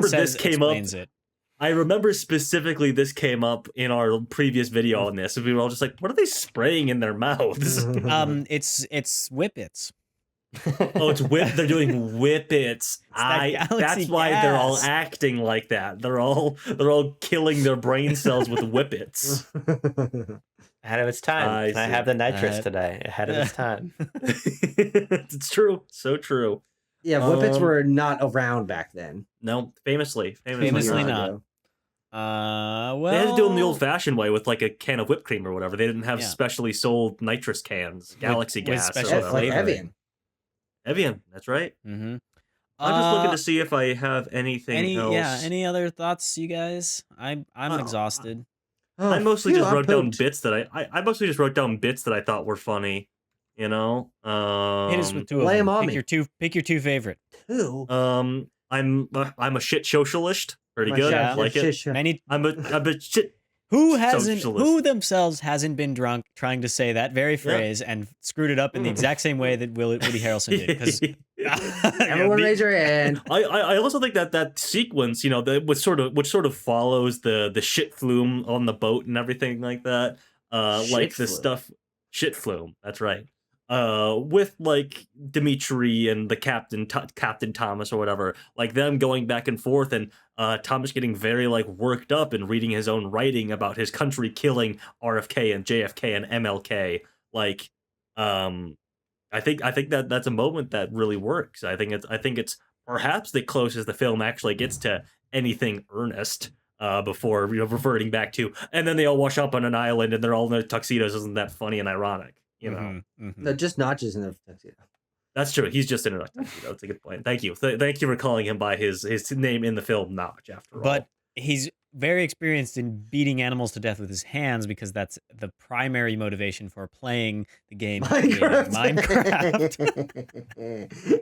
this came up. I remember specifically this came up in our previous video on this, and we were all just like, "What are they spraying in their mouths?" It's whippets. Oh, it's They're doing whippets. That's why they're all acting like that. They're all killing their brain cells with whippets. Ahead of its time. I have the nitrous today. Ahead of its time. It's true. So true. Yeah, whippets were not around back then. No, famously not. Well, they had to do them the old-fashioned way with like a can of whipped cream or whatever. They didn't have specially sold nitrous cans, Galaxy gas, with special flavor. Like Evian, that's right. I'm just looking to see if I have anything else. Yeah, any other thoughts, you guys? I'm exhausted. I mostly just wrote down bits that I mostly just wrote down bits that I thought were funny. You know, hit us with two of them. Pick your two favorite. Two. I'm a shit socialist. Pretty good. Yeah. I like it. I'm a shit. Who themselves hasn't been drunk trying to say that very phrase and screwed it up in the exact same way that Woody Harrelson did? Because everyone raise your hand. I also think that sequence, you know, which sort of follows the shit flume on the boat and everything like that. Like the stuff shit flume. That's right. With like Dimitri and the Captain Thomas or whatever, like them going back and forth, and Thomas getting very like worked up and reading his own writing about his country killing RFK and JFK and MLK. Like, I think that's a moment that really works. I think it's perhaps the closest the film actually gets to anything earnest. Before reverting back to, and then they all wash up on an island and they're all in their tuxedos. Isn't that funny and ironic? You know, no, just Notches in the tuxedo. That's true. He's just in a tuxedo. That's a good point. Thank you. Thank you for calling him by his name in the film, Notch. After all, but he's very experienced in beating animals to death with his hands, because that's the primary motivation for playing the game Minecraft.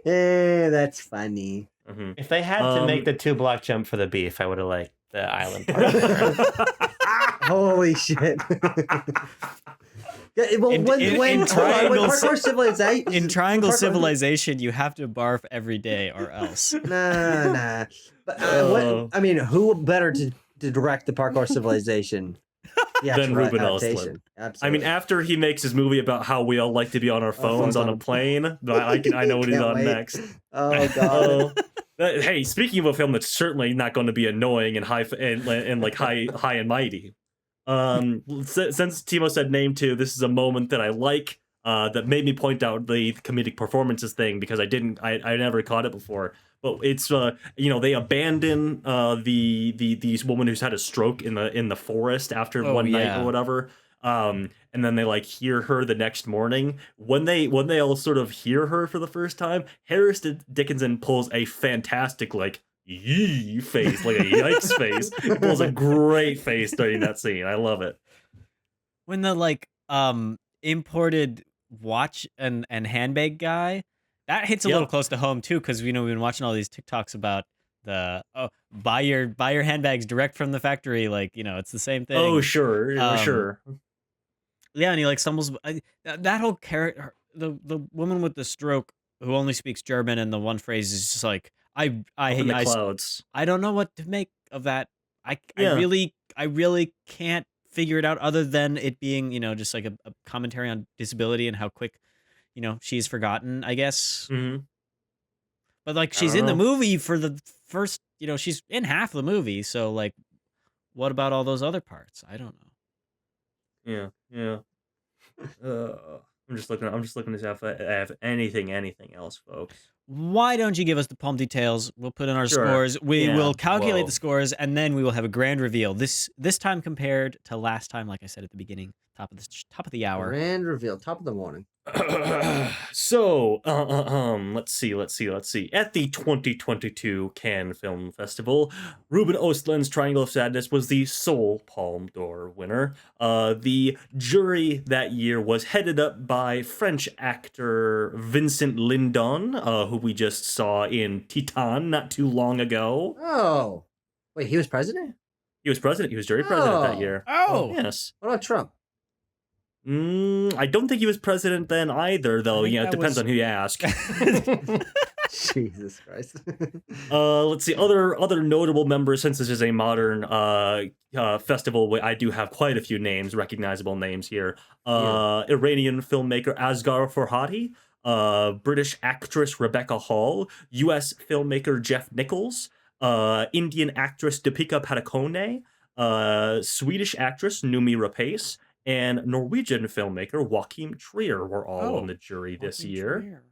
Yeah, that's funny. If they had to make the 2-block jump for the beef, I would have liked the island part. Holy shit. Yeah, well, in Triangle Civilization, you have to barf every day or else. Nah. But I mean, who better to direct the Parkour Civilization than Ruben Östlund? I mean, after he makes his movie about how we all like to be on our phones on a plane, I know what he's on next. Oh god. Hey, speaking of a film that's certainly not going to be annoying and high and mighty. Since Timo said name 2, this is a moment that I like, that made me point out the comedic performances thing, because I never caught it before. But it's they abandon these woman who's had a stroke in the forest after one night or whatever. And then they like hear her the next morning. When they all sort of hear her for the first time, Harris Dickinson pulls a fantastic like yee face, like a yikes face. He pulls a great face during that scene. I love it. When the like imported watch and handbag guy, that hits a little close to home too, because we've been watching all these TikToks about the buy your handbags direct from the factory, like it's the same thing. Oh sure. Yeah, and he like stumbles. That whole character, the woman with the stroke who only speaks German, and the one phrase is just like I clouds. I don't know what to make of that. I really can't figure it out, other than it being just like a commentary on disability and how quick she's forgotten, I guess. Mm-hmm. But like she's in the movie for the first, she's in half the movie, so like what about all those other parts? I don't know. Yeah. I'm just looking to see if I have anything else, folks. Why don't you give us the palm details? We'll put in our scores. We will calculate the scores, and then we will have a grand reveal. This time compared to last time, like I said at the beginning, top of the hour. Grand reveal, top of the morning. So, let's see. At the 2022 Cannes Film Festival, Ruben Östlund's Triangle of Sadness was the sole Palme d'Or winner. The jury that year was headed up by French actor Vincent Lindon, who we just saw in Titan not too long ago. Oh, wait, he was president? He was president. He was jury president that year. Oh, yes. What about Trump? I don't think he was president then either, though. It depends on who you ask. Jesus Christ. Let's see. Other notable members, since this is a modern festival, I do have quite a few names, recognizable names here. Iranian filmmaker Asghar Farhadi, British actress Rebecca Hall, U.S. filmmaker Jeff Nichols, Indian actress Deepika Padukone, Swedish actress Noomi Rapace, and Norwegian filmmaker Joachim Trier were all on the jury this year. Trier.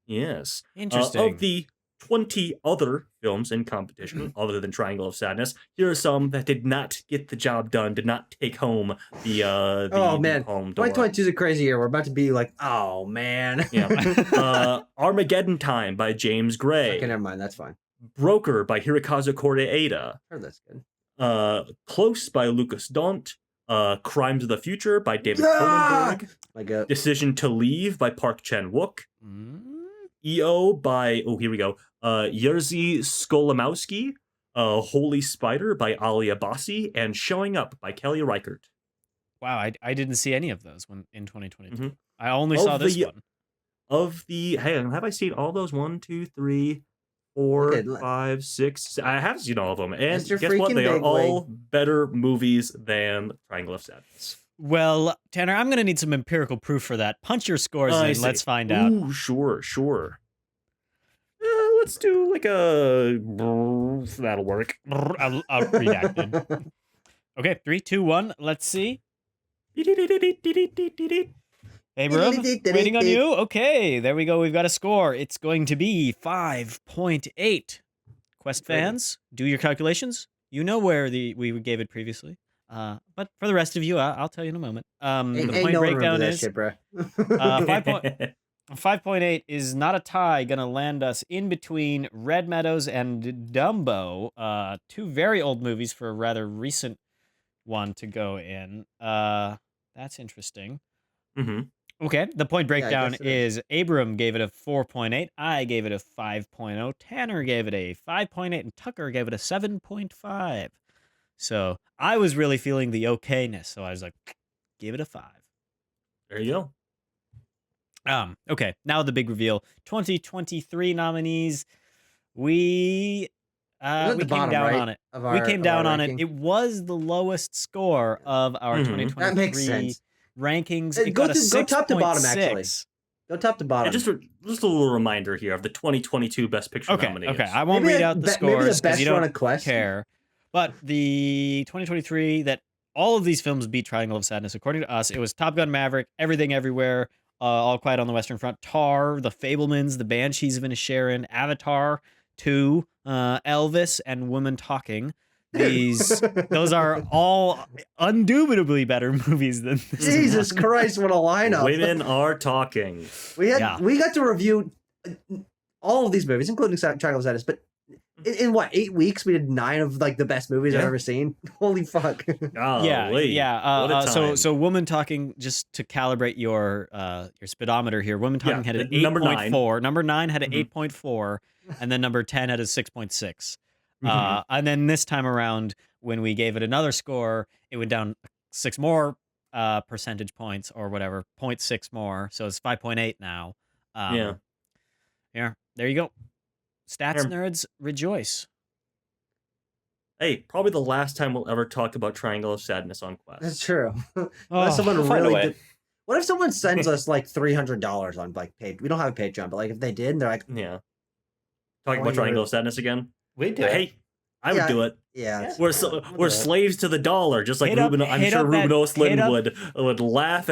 Yes. Interesting. Of the 20 other films in competition, other than Triangle of Sadness, here are some that did not get the job done, did not take home the oh man, Palme d'Or. 2022 is a crazy year. We're about to be like, oh man. Yeah. Armageddon Time by James Gray. Okay, never mind. That's fine. Broker by Hirokazu Koreeda. Heard that's good. Close by Lucas Daunt. Crimes of the Future by David Cronenberg. Decision to Leave by Park Chan-wook. EO by, here we go, Jerzy Skolimowski. Holy Spider by Ali Abbasi. And Showing Up by Kelly Reichardt. Wow, I didn't see any of those in 2022. Mm-hmm. I only saw this one. Hang on, have I seen all those? 1, 2, 3, 4, 5, 6. I have seen all of them. And guess what? They are all better movies than Triangle of Sadness. Well, Tanner, I'm going to need some empirical proof for that. Punch your scores in. Let's find out. Ooh, sure. Let's do like a... That'll work. Redacted. Okay, 3, 2, 1. Let's see. Hey, Ruben, waiting on you. Okay, there we go. We've got a score. It's going to be 5.8. Quest fans, do your calculations. You know where we gave it previously. But for the rest of you, I'll tell you in a moment. The point breakdown is 5.8 is not a tie. Going to land us in between Red Meadows and Dumbo. Two very old movies for a rather recent one to go in. That's interesting. Mm-hmm. Okay, the point breakdown is Abram gave it a 4.8, I gave it a 5.0, Tanner gave it a 5.8, and Tucker gave it a 7.5. So I was really feeling the okayness, so I was like, give it a 5. There you go. Okay, now the big reveal. 2023 nominees. We came down on it. We came down on it. It was the lowest score of our 2023 that makes sense. Rankings. Go top to bottom, actually. Go top to bottom. Just a little reminder here of the 2022 Best Picture nominees. Okay, I won't read out the scores because you don't care. But the 2023 that all of these films beat Triangle of Sadness, according to us, it was Top Gun Maverick, Everything Everywhere, All Quiet on the Western Front, Tar, The Fabelmans, The Banshees of Inisherin, Avatar 2, Elvis, and Woman Talking. those are all undoubtedly better movies than this. Jesus Christ, what a lineup! Women are talking. We got to review all of these movies, including Triangle of Sadness, but in what, 8 weeks we did 9 of like the best movies I've ever seen. Holy fuck! So Woman Talking, just to calibrate your speedometer here, Woman Talking had an 8.4. Number 9 had an 8.4, and then number 10 had a 6.6. And then this time around, when we gave it another score, it went down 6 more percentage points or whatever, 0.6 more. So it's 5.8 now. Yeah, there you go. Stats nerds, rejoice. Hey, probably the last time we'll ever talk about Triangle of Sadness on Quest. That's true. What if someone sends us like $300 on like paid? We don't have a Patreon, but like if they did, they're like, talking about Triangle of Sadness again. We do. Hey, I would do it. Yeah, we're slaves to the dollar, just like Ruben. I'm sure Ruben Östlund would laugh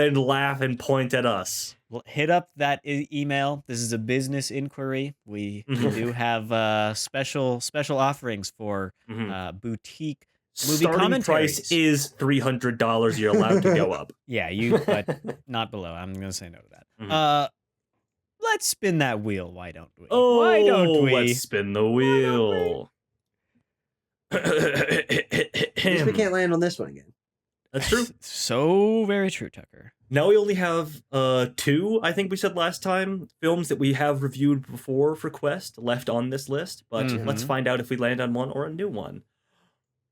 and point at us. Well, hit up that email. This is a business inquiry. We do have special offerings for boutique movie Starting commentaries. price is $300. You're allowed to go up. Yeah, but not below. I'm gonna say no to that. Let's spin that wheel. Why don't we? Why don't we? Let's spin the wheel. At least we can't land on this one again. That's true. So very true, Tucker. Now we only have 2, I think we said last time, films that we have reviewed before for Quest left on this list, but let's find out if we land on one or a new one.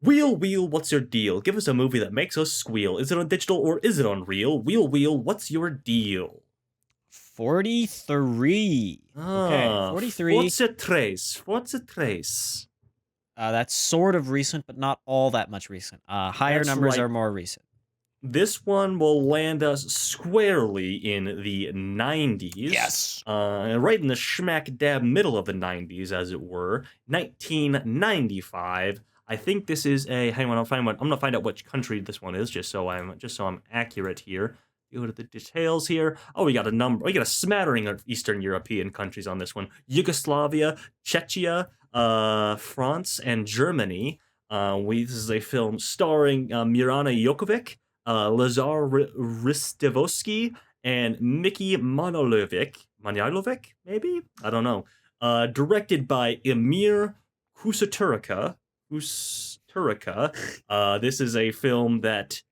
Wheel, what's your deal? Give us a movie that makes us squeal. Is it on digital or is it on real? Wheel, what's your deal? 43. Okay, 43. What's a trace? That's sort of recent, but not all that much recent. Higher numbers are more recent. This one will land us squarely in the 90s. Yes. Right in the smack dab middle of the 90s, as it were. 1995. I think this is a. Hang on, I'm gonna find out which country this one is, just so I'm accurate here. Go to the details here. Oh, we got a smattering of Eastern European countries on this one. Yugoslavia, Czechia, France, and Germany. This is a film starring Mirana Jokovic, Lazar Ristovsky, and Mickey Manojlovic, maybe? I don't know. Directed by Emir Kusturika. This is a film that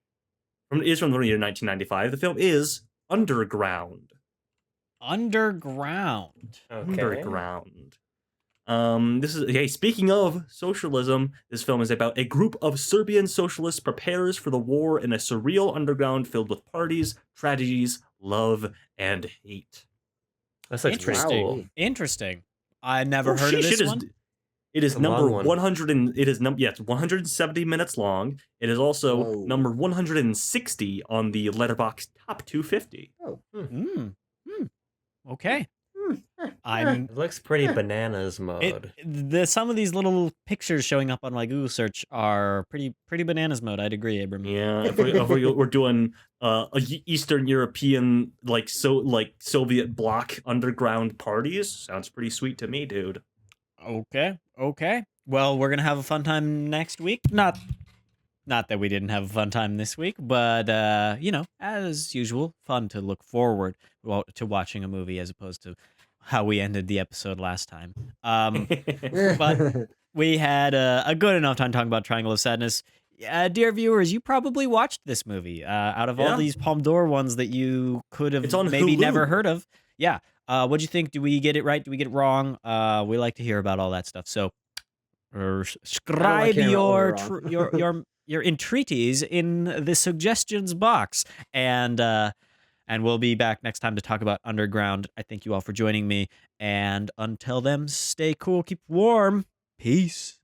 is from the year 1995. The film is Underground. Underground. Okay. Underground. This is speaking of socialism, this film is about a group of Serbian socialists prepares for the war in a surreal underground filled with parties, tragedies, love, and hate. That's interesting. Cool. Interesting. I never heard of this one. It is number 100 and it's 170 minutes long. It is also number 160 on the Letterboxd Top 250. Okay. It looks pretty bananas mode. Some of these little pictures showing up on my Google search are pretty bananas mode. I'd agree, Abram. Yeah, if we're doing Eastern European Soviet bloc underground parties, sounds pretty sweet to me, dude. Okay. Well, we're gonna have a fun time next week. Not that we didn't have a fun time this week, but as usual, fun to look forward to watching a movie as opposed to how we ended the episode last time. But we had a good enough time talking about Triangle of Sadness. Dear viewers, you probably watched this movie out of all these Palme d'Or ones that you could have maybe Hulu. never heard of. Yeah. What'd you think? Do we get it right? Do we get it wrong? We like to hear about all that stuff. So scribe your entreaties in the suggestions box, and we'll be back next time to talk about Underground. I thank you all for joining me, and until then, stay cool, keep warm, peace.